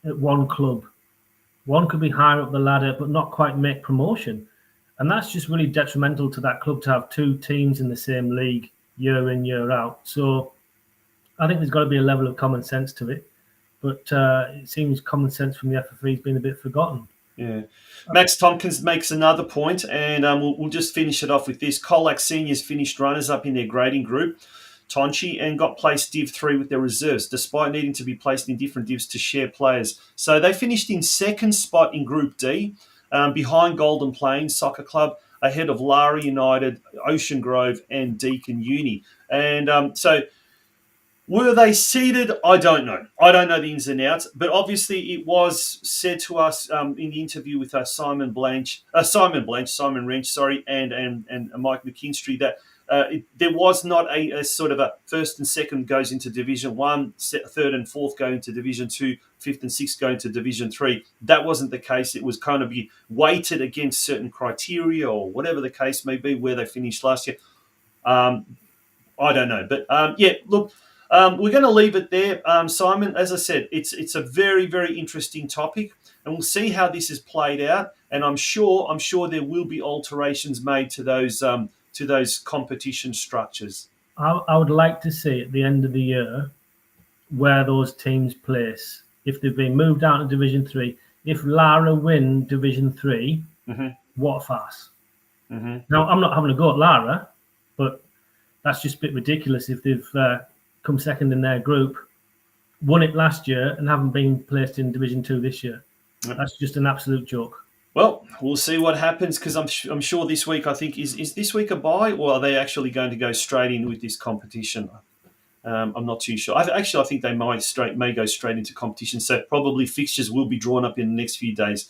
at one club, one could be higher up the ladder but not quite make promotion. And that's just really detrimental to that club to have two teams in the same league year in, year out. So I think there's got to be a level of common sense to it. But it seems common sense from the FFE has been a bit forgotten. Yeah. Max Tompkins makes another point, and we'll just finish it off with this. Colac Seniors finished runners-up in their grading group, Tonchi, and got placed Div 3 with their reserves, despite needing to be placed in different divs to share players. So they finished in second spot in Group D, behind Golden Plains Soccer Club, ahead of Lara United, Ocean Grove, and Deakin Uni. And so were they seeded? I don't know. I don't know the ins and outs, but obviously it was said to us in the interview with Simon Wrench, and Mike McKinstry that there was not a sort of a first and second goes into Division 1, third and fourth go into Division 2, fifth and sixth go into Division 3. That wasn't the case. It was kind of be weighted against certain criteria or whatever the case may be where they finished last year. I don't know. But, look, we're going to leave it there. Simon, as I said, it's a very, very interesting topic, and we'll see how this is played out. And I'm sure there will be alterations made to those competition structures. I would like to see at the end of the year where those teams place. If they've been moved out of Division 3, if Lara win Division 3, what a farce. Now, I'm not having a go at Lara, but that's just a bit ridiculous if they've come second in their group, won it last year, and haven't been placed in Division 2 this year. That's just an absolute joke. Well, we'll see what happens, because I'm sure this week, I think, is this week a bye, or are they actually going to go straight in with this competition? I'm not too sure. I think they may go straight into competition, so probably fixtures will be drawn up in the next few days.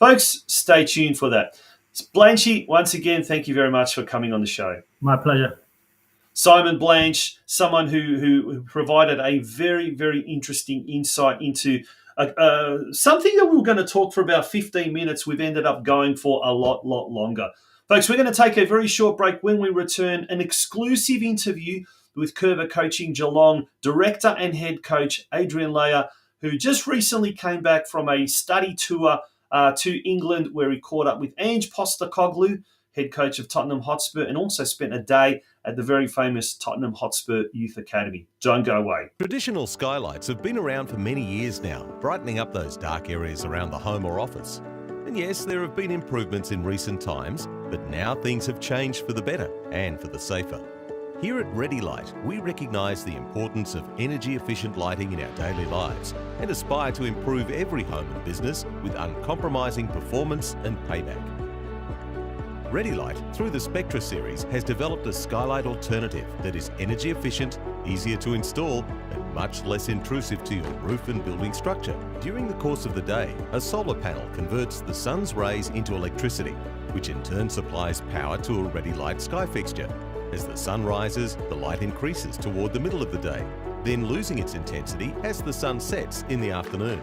Folks, stay tuned for that. Blanchy, once again, thank you very much for coming on the show. My pleasure. Simon Blanche, someone who provided a very, very interesting insight into something that we were going to talk for about 15 minutes. We've ended up going for a lot longer. Folks, we're going to take a very short break. When we return, an exclusive interview with Curva Coaching Geelong director and head coach Adrian Leyer, who just recently came back from a study tour to England where he caught up with Ange Postecoglou, head coach of Tottenham Hotspur, and also spent a day at the very famous Tottenham Hotspur Youth Academy. Don't go away. Traditional skylights have been around for many years now, brightening up those dark areas around the home or office. And yes, there have been improvements in recent times, but now things have changed for the better and for the safer. Here at Ready Light, we recognise the importance of energy-efficient lighting in our daily lives and aspire to improve every home and business with uncompromising performance and payback. Ready Light, through the Spectra series, has developed a skylight alternative that is energy efficient, easier to install, and much less intrusive to your roof and building structure. During the course of the day, a solar panel converts the sun's rays into electricity, which in turn supplies power to a Ready Light sky fixture. As the sun rises, the light increases toward the middle of the day, then losing its intensity as the sun sets in the afternoon.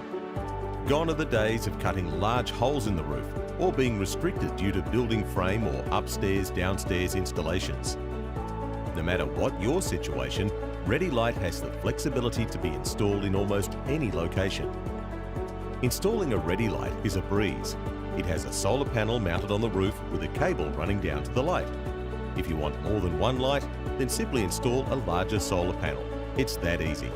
Gone are the days of cutting large holes in the roof or being restricted due to building frame or upstairs, downstairs installations. No matter what your situation, Ready Light has the flexibility to be installed in almost any location. Installing a Ready Light is a breeze. It has a solar panel mounted on the roof with a cable running down to the lake. If you want more than one light, then simply install a larger solar panel. It's that easy.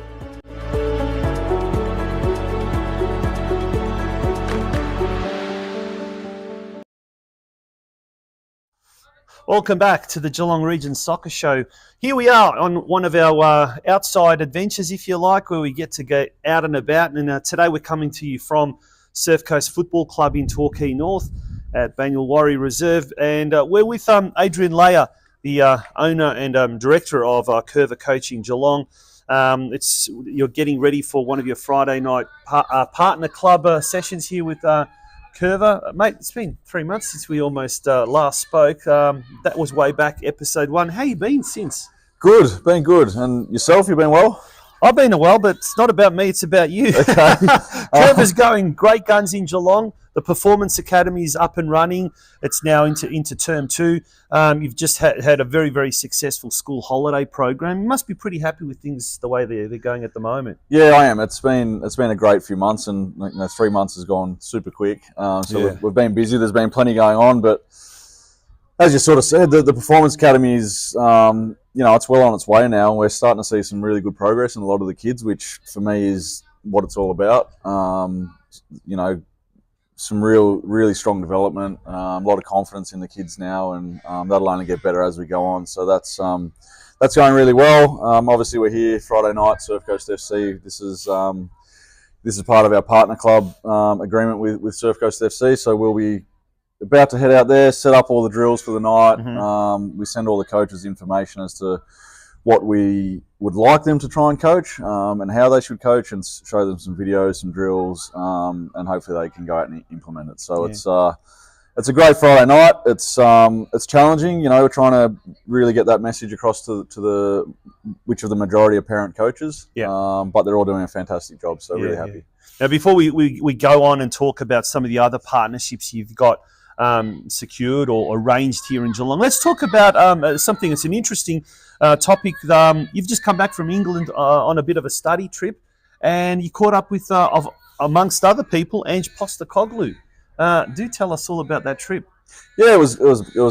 Welcome back to the Geelong Region Soccer Show. Here we are on one of our outside adventures, if you like, where we get to go out and about. And today we're coming to you from Surf Coast Football Club in Torquay North at Banyul Warri Reserve. And we're with Adrian Layer, the owner and director of Curva Coaching Geelong. You're getting ready for one of your Friday night partner club sessions here with Curva. Mate, it's been 3 months since we almost last spoke. That was way back, episode 1. How you been since? Good, been good. And yourself, you been well? I've been well, but it's not about me, it's about you. Okay. Curva's going great guns in Geelong. The Performance Academy is up and running. It's now into term 2. You've just had a very, very successful school holiday program. You must be pretty happy with things the way they're going at the moment. Yeah, I am. It's been a great few months, and 3 months has gone super quick. We've been busy. There's been plenty going on, but as you sort of said, the Performance Academy is, it's well on its way now. We're starting to see some really good progress in a lot of the kids, which for me is what it's all about. Some really strong development, a lot of confidence in the kids now, and that'll only get better as we go on. So that's going really well. Obviously, we're here Friday night, Surf Coast FC. This is part of our partner club agreement with Surf Coast FC. So we'll be about to head out there, set up all the drills for the night. Mm-hmm. We send all the coaches information as to what we would like them to try and coach, and how they should coach, and show them some videos, some drills, and hopefully they can go out and implement it. So it's a great Friday night. It's challenging. We're trying to really get that message across to which of the majority of parent coaches. Yeah. But they're all doing a fantastic job. So really happy. Yeah. Now, before we go on and talk about some of the other partnerships you've got secured or arranged here in Geelong, let's talk about something that's an interesting topic. You've just come back from England on a bit of a study trip, and you caught up with, amongst other people, Ange Postecoglou. Do tell us all about that trip. Yeah, it was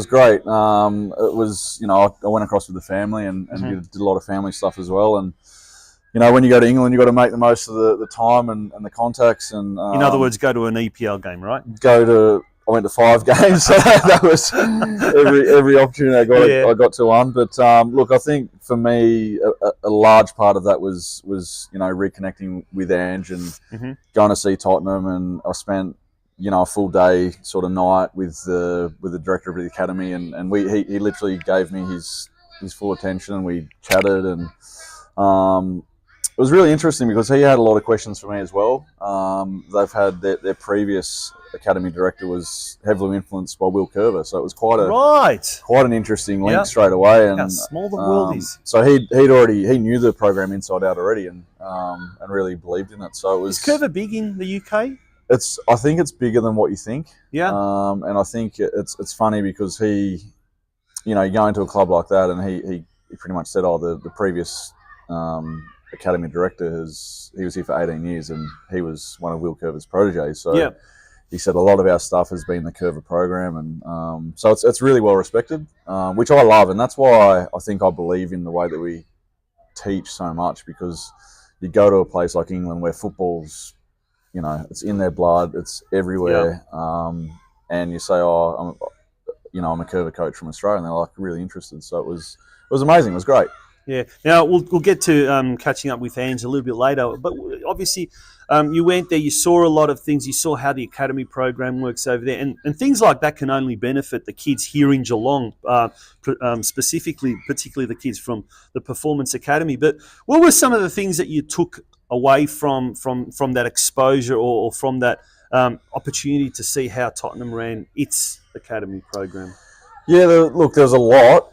great. It was, I went across with the family and did a lot of family stuff as well. And when you go to England, you've got to make the most of the time and the contacts. And in other words, go to an EPL game, right? I went to 5 games, so that was every opportunity I got to one. But look, I think for me, a large part of that was reconnecting with Ange and going to see Tottenham. And I spent a full day sort of night with the director of the academy, and he literally gave me his full attention, and we chatted, and it was really interesting because he had a lot of questions for me as well. They've had their previous academy director was heavily influenced by Will Curva, so it was quite an interesting link straight away. And how small the world is. So he knew the program inside out already, and really believed in it. So it was. Is Curva big in the UK? I think it's bigger than what you think. Yeah. And I think it's funny because he, you go into a club like that, and he pretty much said, the previous academy director he was here for 18 years, and he was one of Will Curva's proteges. So he said a lot of our stuff has been the Curva program, and so it's really well respected, which I love, and that's why I think I believe in the way that we teach so much, because you go to a place like England where football's, it's in their blood, it's everywhere, and you say, I'm a Curva coach from Australia, and they're like really interested. So it was amazing. It was great. Yeah. Now we'll get to catching up with Ange a little bit later, but obviously you went there, you saw a lot of things, you saw how the academy program works over there, and things like that can only benefit the kids here in Geelong, particularly the kids from the Performance Academy. But what were some of the things that you took away from that exposure or from that opportunity to see how Tottenham ran its academy program? Yeah, look, there's a lot.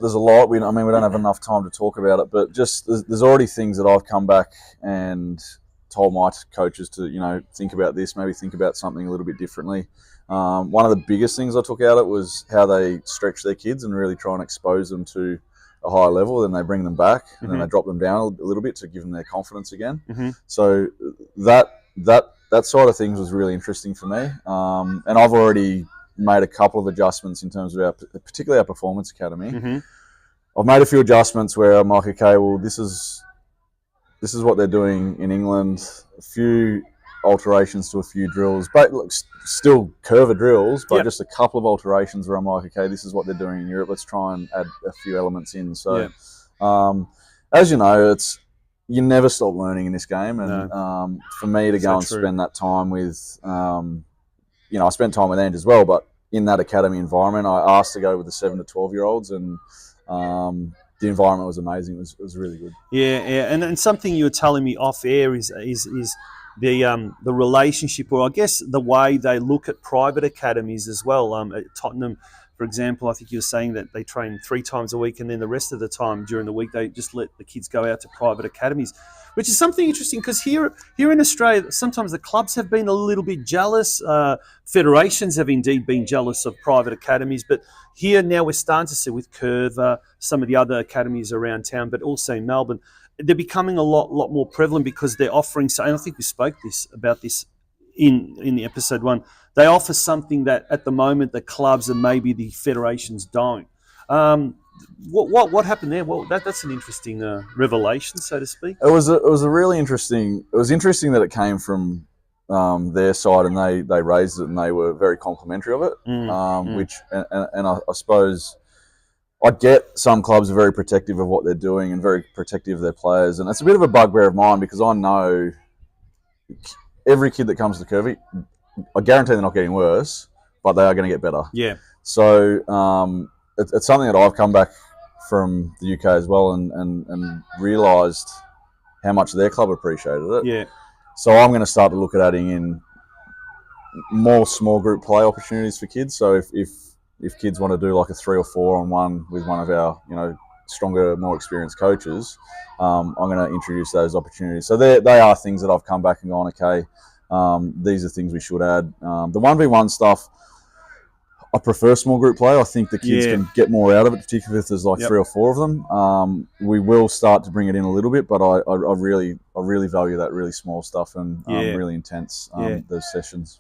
We don't have enough time to talk about it, but just there's already things that I've come back and told my coaches to, think about this, maybe think about something a little bit differently. One of the biggest things I took out of it was how they stretch their kids and really try and expose them to a higher level. Then they bring them back, and then they drop them down a little bit to give them their confidence again. So that that side of things was really interesting for me. And I've already made a couple of adjustments in terms of particularly our performance academy. Mm-hmm. I've made a few adjustments where I'm like, okay, well, this is what they're doing in England. A few alterations to a few drills, but look, still curver drills, but just a couple of alterations where I'm like, okay, this is what they're doing in Europe. Let's try and add a few elements in. So, as you know, you never stop learning in this game, and for me to go and spend that time with, I spent time with Ange as well, but in that academy environment, I asked to go with the 7 to 12-year-olds, and the environment was amazing. It was really good. Yeah, and something you were telling me off air is the relationship, or I guess the way they look at private academies as well. At Tottenham, for example, I think you were saying that they train 3 times a week, and then the rest of the time during the week they just let the kids go out to private academies, which is something interesting because here in Australia, sometimes the clubs have been a little bit jealous. Federations have indeed been jealous of private academies, but here now we're starting to see with Curve, some of the other academies around town, but also in Melbourne, they're becoming a lot more prevalent because they're offering. So, and I think we spoke about this in the episode 1. They offer something that at the moment the clubs and maybe the federations don't. What happened there? Well, that's an interesting revelation, so to speak. It was a really interesting. It was interesting that it came from their side, and they raised it, and they were very complimentary of it. Which and I suppose I get some clubs are very protective of what they're doing and very protective of their players, and it's a bit of a bugbear of mine because I know every kid that comes to Curvy, I guarantee they're not getting worse, but they are going to get better. Yeah. So it's something that I've come back from the UK as well and realised how much their club appreciated it. Yeah. So I'm going to start to look at adding in more small group play opportunities for kids. So if kids want to do like a 3 or 4 on one with one of our stronger, more experienced coaches, I'm going to introduce those opportunities. So they are things that I've come back and gone, okay, these are things we should add. The 1v1 stuff, I prefer small group play. I think the kids can get more out of it, particularly if there's like 3 or 4 of them. We will start to bring it in a little bit, but I really value that really small stuff and really intense those sessions.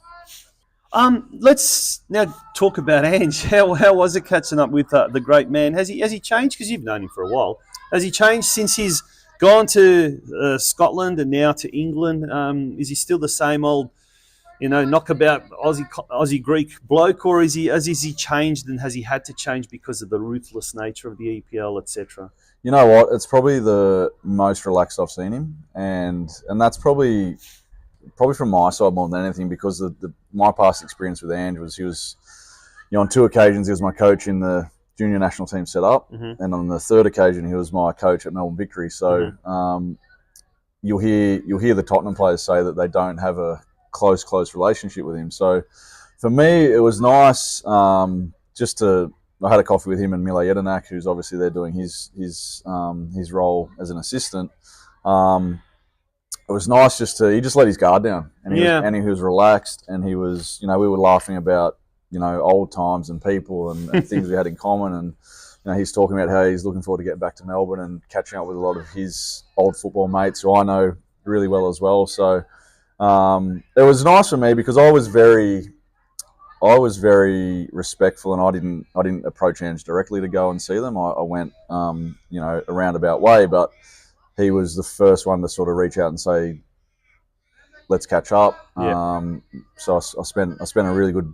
Let's now talk about Ange. How was it catching up with the great man? Has he changed? Because you've known him for a while. Has he changed since he's gone to Scotland and now to England? Is he still the same old, knockabout Aussie Greek bloke, or has he changed, and has he had to change because of the ruthless nature of the EPL, etc.? You know what? It's probably the most relaxed I've seen him, and that's probably from my side more than anything, because my past experience with Ange was he was, on 2 occasions he was my coach in the junior national team setup, and on the 3rd occasion he was my coach at Melbourne Victory. So you'll hear the Tottenham players say that they don't have a close relationship with him. So for me, it was nice I had a coffee with him and Mile Jedinak, who's obviously there doing his role as an assistant. It was nice he just let his guard down, and he was relaxed, and he was, we were laughing about, old times and people and things we had in common, and he's talking about how he's looking forward to getting back to Melbourne and catching up with a lot of his old football mates who I know really well as well. So it was nice for me because I was very respectful, and I didn't approach Ange directly to go and see them. I went a roundabout way, but he was the first one to sort of reach out and say, let's catch up. So I spent a really good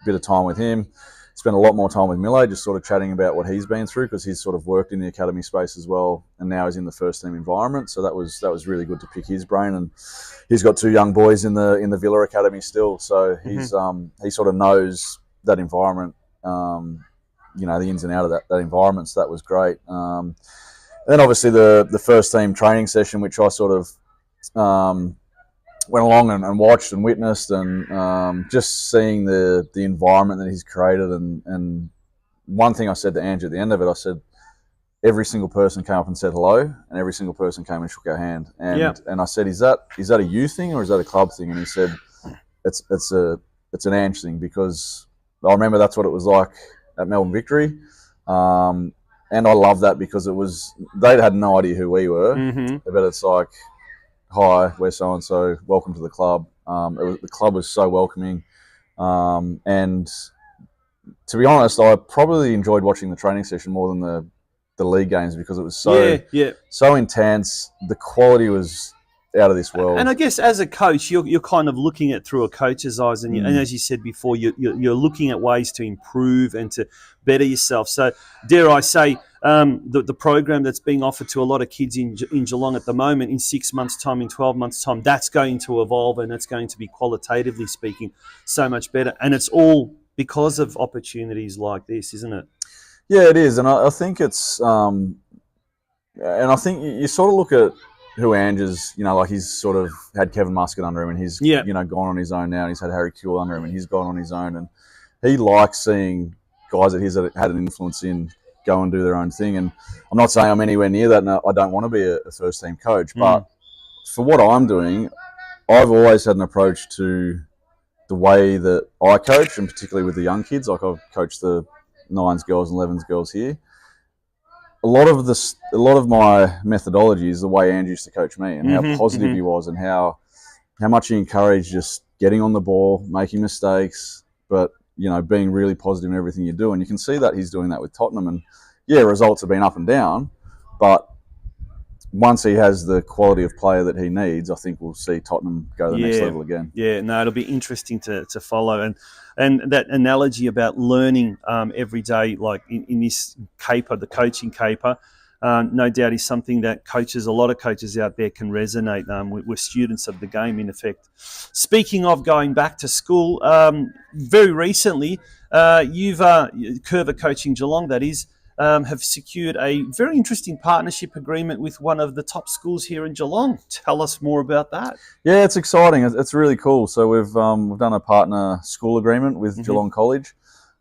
bit of time with him. Spent a lot more time with Mille, just sort of chatting about what he's been through, because he's sort of worked in the academy space as well, and now he's in the first team environment. So that was really good to pick his brain, and he's got 2 young boys in the Villa Academy still, so he's he sort of knows that environment, the ins and outs of that environment. So that was great. Then obviously the first team training session, which I sort of went along and watched and witnessed, and just seeing the environment that he's created. And one thing I said to Ange at the end of it, I said, every single person came up and said hello, and every single person came and shook our hand. And I said, is that a you thing or is that a club thing? And he said, it's an Ange thing, because I remember that's what it was like at Melbourne Victory. And I love that, because they had no idea who we were, but it's like, hi, we're so-and-so, welcome to the club. The club was so welcoming, and to be honest, I probably enjoyed watching the training session more than the league games because it was so intense. The quality was out of this world. And I guess as a coach, you're kind of looking at through a coach's eyes, and as you said before, you're looking at ways to improve and to better yourself. So, dare I say, the program that's being offered to a lot of kids in Geelong at the moment, in 6 months' time, in 12 months' time, that's going to evolve, and it's going to be, qualitatively speaking, so much better. And it's all because of opportunities like this, isn't it? Yeah, it is, and I think it's, and I think you sort of look at who Ange is, like he's sort of had Kevin Muscat under him, and he's gone on his own now, and he's had Harry Kewell under him, and he's gone on his own, and he likes seeing guys that he's had an influence in go and do their own thing. And I'm not saying I'm anywhere near that, and I don't want to be a first team coach, but for what I'm doing, I've always had an approach to the way that I coach, and particularly with the young kids. Like I've coached the 9s girls and 11s girls here. A lot of my methodology is the way Ange used to coach me, and how positive he was, and how much he encouraged just getting on the ball, making mistakes, but being really positive in everything you do. And you can see that he's doing that with Tottenham. And results have been up and down, but once he has the quality of player that he needs, I think we'll see Tottenham go to the next level again. Yeah, no, it'll be interesting to follow. And that analogy about learning every day, like in this caper, the coaching caper, no doubt is something that a lot of coaches out there can resonate. We're students of the game, in effect. Speaking of going back to school, very recently, you've, Curva Coaching Geelong, that is, have secured a very interesting partnership agreement with one of the top schools here in Geelong. Tell us more about that. Yeah, it's exciting. It's really cool. So we've done a partner school agreement with Geelong College.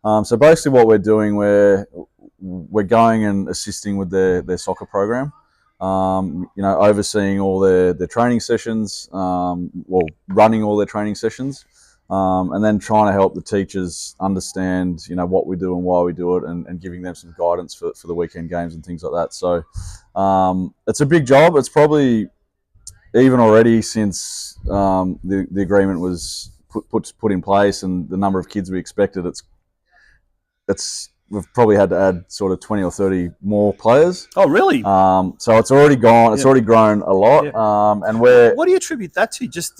So basically what we're doing, we're going and assisting with their soccer program, overseeing all their training sessions, running all their training sessions, and then trying to help the teachers understand, what we do and why we do it, and giving them some guidance for the weekend games and things like that. So it's a big job. It's probably, even already since the agreement was put in place and the number of kids we expected, we've probably had to add sort of 20 or 30 more players. Oh, really? So it's already gone. It's already grown a lot. And what do you attribute that to? Just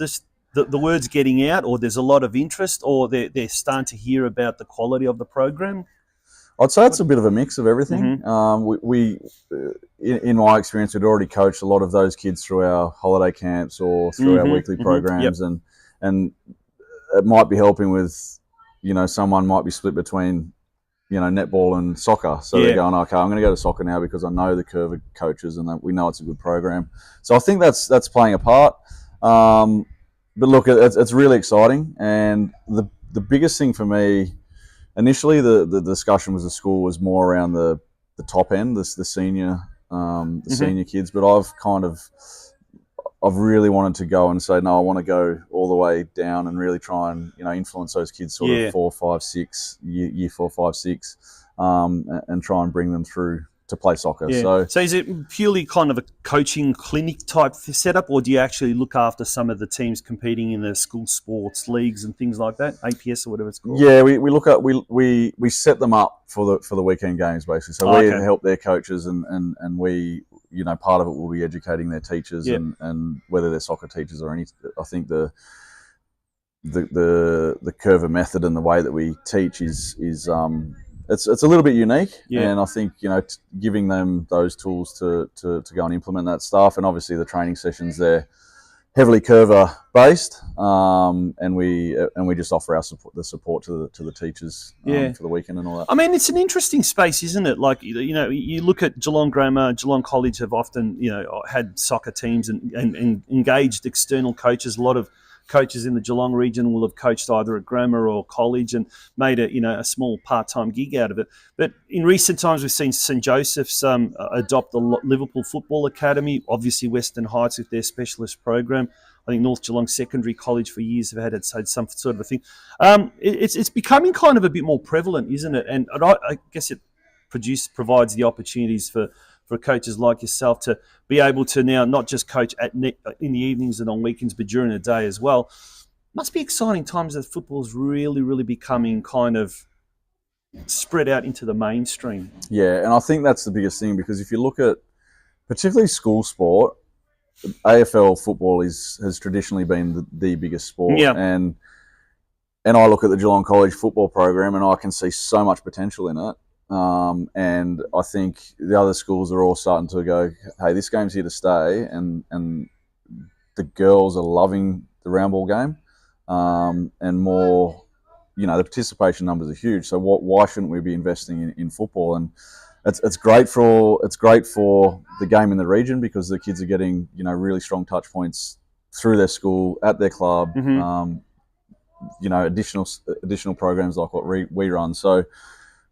the word's getting out, or there's a lot of interest, or they're starting to hear about the quality of the program? I'd say it's a bit of a mix of everything. We in my experience, we'd already coached a lot of those kids through our holiday camps or through our weekly programs, and it might be helping with, someone might be split between, netball and soccer. So they're going, okay, I'm going to go to soccer now because I know the Curva coaches and that we know it's a good program. So I think that's playing a part. But look, it's really exciting. And the biggest thing for me, initially the discussion with the school was more around the top end, the senior senior kids. But I've really wanted to go and say, no, I want to go all the way down and really try and, influence those kids sort of 4, 5, 6, year 4, 5, 6, and try and bring them through to play soccer. Yeah. So is it purely kind of a coaching clinic type setup, or do you actually look after some of the teams competing in the school sports leagues and things like that, APS or whatever it's called? Yeah, we look at we set them up for the weekend games basically. So we help their coaches, and we, part of it will be educating their teachers, and whether they're soccer teachers or any. I think the Curva method and the way that we teach is it's a little bit unique, and I think giving them those tools to go and implement that stuff, and obviously the training sessions, they're heavily Curva based, and we just offer our support to the teachers for the weekend and all that. I mean, it's an interesting space, isn't it? Like, you look at Geelong Grammar, Geelong College have often had soccer teams and engaged external coaches. A lot of coaches in the Geelong region will have coached either at Grammar or college and made a small part-time gig out of it. But in recent times, we've seen St Joseph's adopt the Liverpool Football Academy, obviously Western Heights with their specialist program. I think North Geelong Secondary College for years have had some sort of a thing. It's becoming kind of a bit more prevalent, isn't it? And I guess it provides the opportunities for coaches like yourself to be able to now not just coach in the evenings and on weekends, but during the day as well. Must be exciting times that football's really, really becoming kind of spread out into the mainstream. Yeah, and I think that's the biggest thing, because if you look at particularly school sport, AFL football has traditionally been the biggest sport. Yeah. And I look at the Geelong College football program and I can see so much potential in it. And I think the other schools are all starting to go, hey, this game's here to stay, and the girls are loving the round ball game, and more, the participation numbers are huge. So why shouldn't we be investing in football? And it's great for the game in the region, because the kids are getting really strong touch points through their school, at their club. Mm-hmm. Additional programs like what we run. So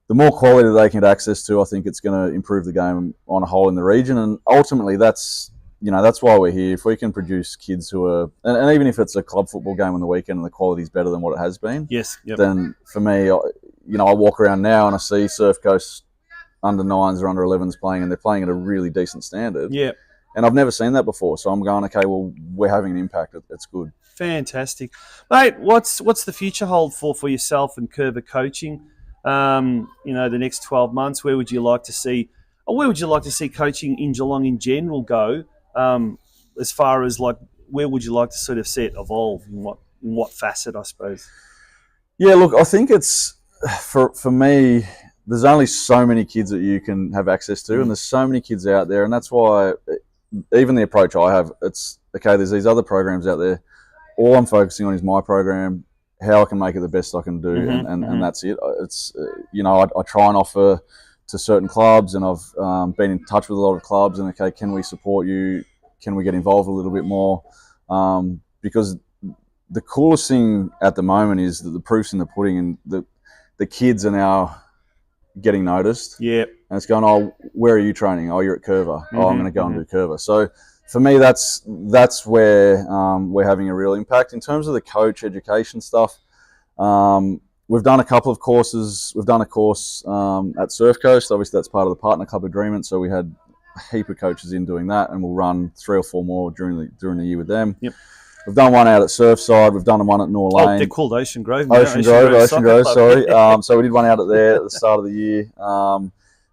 the more quality they can get access to, I think it's going to improve the game on a whole in the region. And ultimately, that's why we're here. If we can produce kids who are, and even if it's a club football game on the weekend and the quality is better than what it has been, Yes. Yep. then for me, I walk around now and I see Surf Coast under 9s or under 11s playing, and they're playing at a really decent standard. Yeah. And I've never seen that before. So I'm going, okay, well, we're having an impact. It's good. Fantastic, mate. What's the future hold for yourself and Curva Coaching? The next 12 months. Where would you like to see coaching in Geelong in general go? As far as like, where would you like to sort of see it evolve? In what facet, I suppose? Yeah, look, I think it's for me. There's only so many kids that you can have access to, and there's so many kids out there, and that's why even the approach I have, it's okay. There's these other programs out there. All I'm focusing on is my program, how I can make it the best I can do, and that's it. It's I try and offer to certain clubs, and I've been in touch with a lot of clubs, and okay, can we support you? Can we get involved a little bit more? Because the coolest thing at the moment is that the proof's in the pudding, and the kids are now getting noticed. Yeah. And it's going, oh, where are you training? Oh, you're at Curva. Oh, I'm going to go and do Curva. So for me, that's where we're having a real impact. In terms of the coach education stuff, we've done a couple of courses. We've done a course at Surf Coast. Obviously, that's part of the partner club agreement. So we had a heap of coaches in doing that, and we'll run 3 or 4 more during the year with them. Yep. We've done one out at Surfside. We've done one at Nor Lane. Oh, they're called Ocean Grove. Ocean Grove. Sorry. So we did one out at there at the start of the year.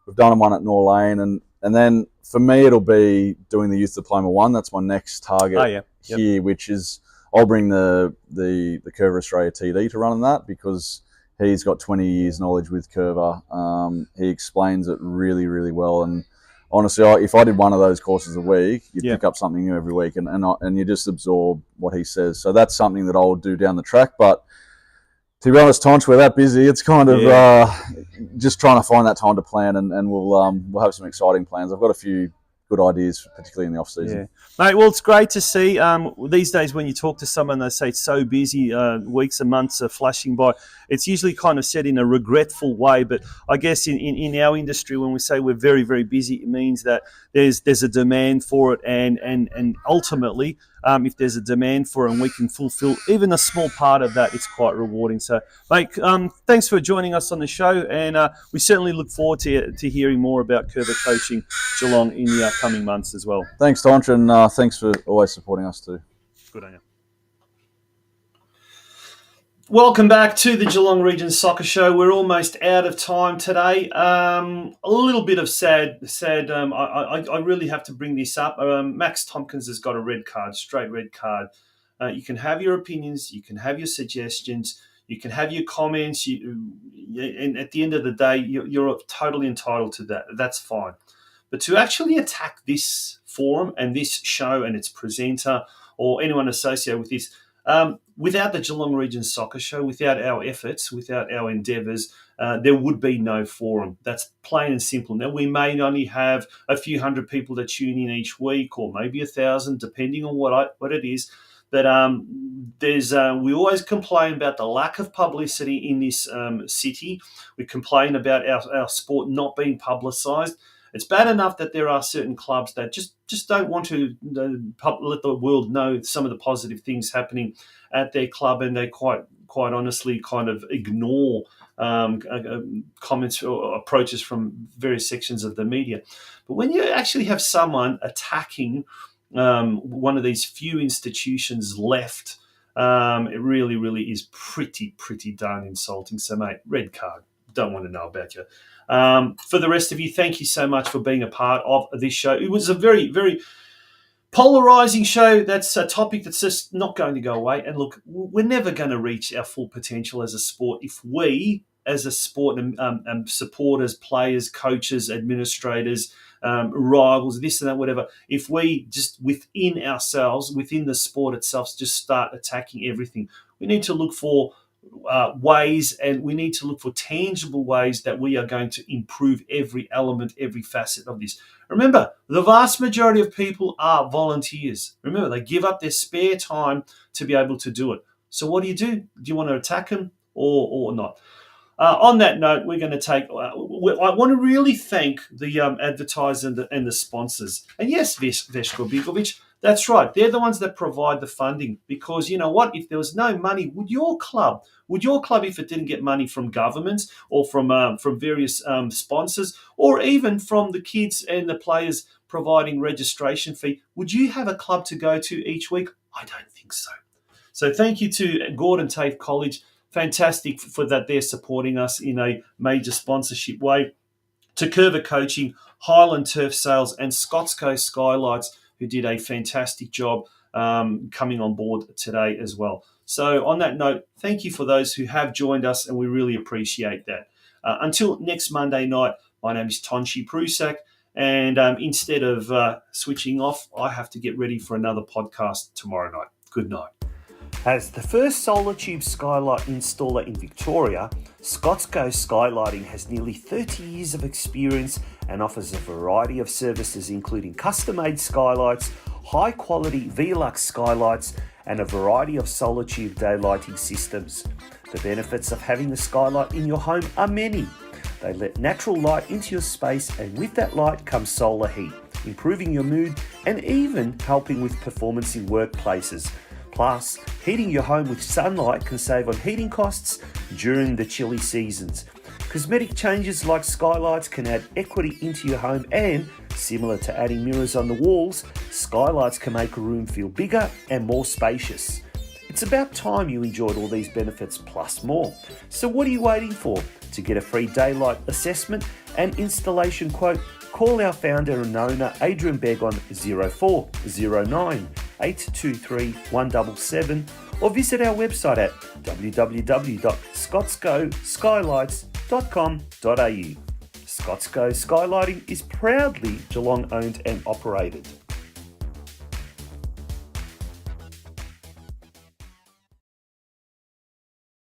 We've done one at Nor Lane, and then for me it'll be doing the Youth Diploma 1. That's my next target here, which is I'll bring the Curva Australia TD to run on that, because he's got 20 years knowledge with Curva. He explains it really, really well, and honestly, if I did one of those courses a week, you'd pick up something new every week, and you just absorb what he says. So that's something that I'll do down the track. But to be honest, Tonch, we're that busy. It's kind of just trying to find that time to plan, and we'll have some exciting plans. I've got a few good ideas, particularly in the off season. Yeah, mate. Well, it's great to see. These days, when you talk to someone, they say it's so busy. Weeks and months are flashing by. It's usually kind of said in a regretful way, but I guess in our industry, when we say we're very, very busy, it means that there's a demand for it, and ultimately, if there's a demand for it and we can fulfil even a small part of that, it's quite rewarding. So, mate, thanks for joining us on the show, and we certainly look forward to hearing more about Curva Coaching Geelong in the upcoming months as well. Thanks, Tonch, and thanks for always supporting us too. Good on you. Welcome back to the Geelong Region Soccer Show. We're almost out of time today. A little bit of sad. I really have to bring this up. Max Tompkins has got a red card, straight red card. You can have your opinions, you can have your suggestions, you can have your comments, and at the end of the day, you're totally entitled to that. That's fine. But to actually attack this forum and this show and its presenter or anyone associated with this, without the Geelong Region Soccer Show, without our efforts, without our endeavours, there would be no forum. That's plain and simple. Now, we may only have a few hundred people that tune in each week, or maybe 1,000, depending on what it is. But we always complain about the lack of publicity in this city. We complain about our sport not being publicised. It's bad enough that there are certain clubs that just don't want to let the world know some of the positive things happening at their club, and they quite honestly kind of ignore comments or approaches from various sections of the media. But when you actually have someone attacking one of these few institutions left It really, really is pretty darn insulting. So, mate, red card. Don't want to know about you. For the rest of you, thank you so much for being a part of this show. It was a very, very polarizing show. That's a topic that's just not going to go away. And look, we're never going to reach our full potential as a sport if we, as a sport, and supporters, players, coaches, administrators, rivals, this and that, whatever, if we just within ourselves, within the sport itself, just start attacking everything. We need to look for ways, and we need to look for tangible ways that we are going to improve every element, every facet of this. Remember, the vast majority of people are volunteers. Remember, they give up their spare time to be able to do it. So what do? Do you want to attack them or not? On that note, we're going to take. I want to really thank the advertisers and the sponsors. And yes, Veshko Bigovic, that's right. They're the ones that provide the funding. Because you know what? If there was no money, would your club, if it didn't get money from governments or from various sponsors, or even from the kids and the players providing registration fee, would you have a club to go to each week? I don't think so. So thank you to Gordon Tafe College. Fantastic for that they're supporting us in a major sponsorship way. To Curva Coaching, Highland Turf Sales, and Scots Coast Skylights, who did a fantastic job coming on board today as well. So on that note, thank you for those who have joined us, and we really appreciate that. Until next Monday night, my name is Tonshi Prusak, and instead of switching off, I have to get ready for another podcast tomorrow night. Good night. As the first solar tube skylight installer in Victoria, Scots Coast Skylighting has nearly 30 years of experience and offers a variety of services including custom-made skylights, high-quality Velux skylights, and a variety of solar tube daylighting systems. The benefits of having the skylight in your home are many. They let natural light into your space, and with that light comes solar heat, improving your mood and even helping with performance in workplaces. Plus, heating your home with sunlight can save on heating costs during the chilly seasons. Cosmetic changes like skylights can add equity into your home, and, similar to adding mirrors on the walls, skylights can make a room feel bigger and more spacious. It's about time you enjoyed all these benefits plus more. So what are you waiting for? To get a free daylight assessment and installation quote, call our founder and owner Adrian Begg on 0409 823 177 or visit our website at www.scotscoskylights.com.au. Scotsco Skylighting is proudly Geelong owned and operated.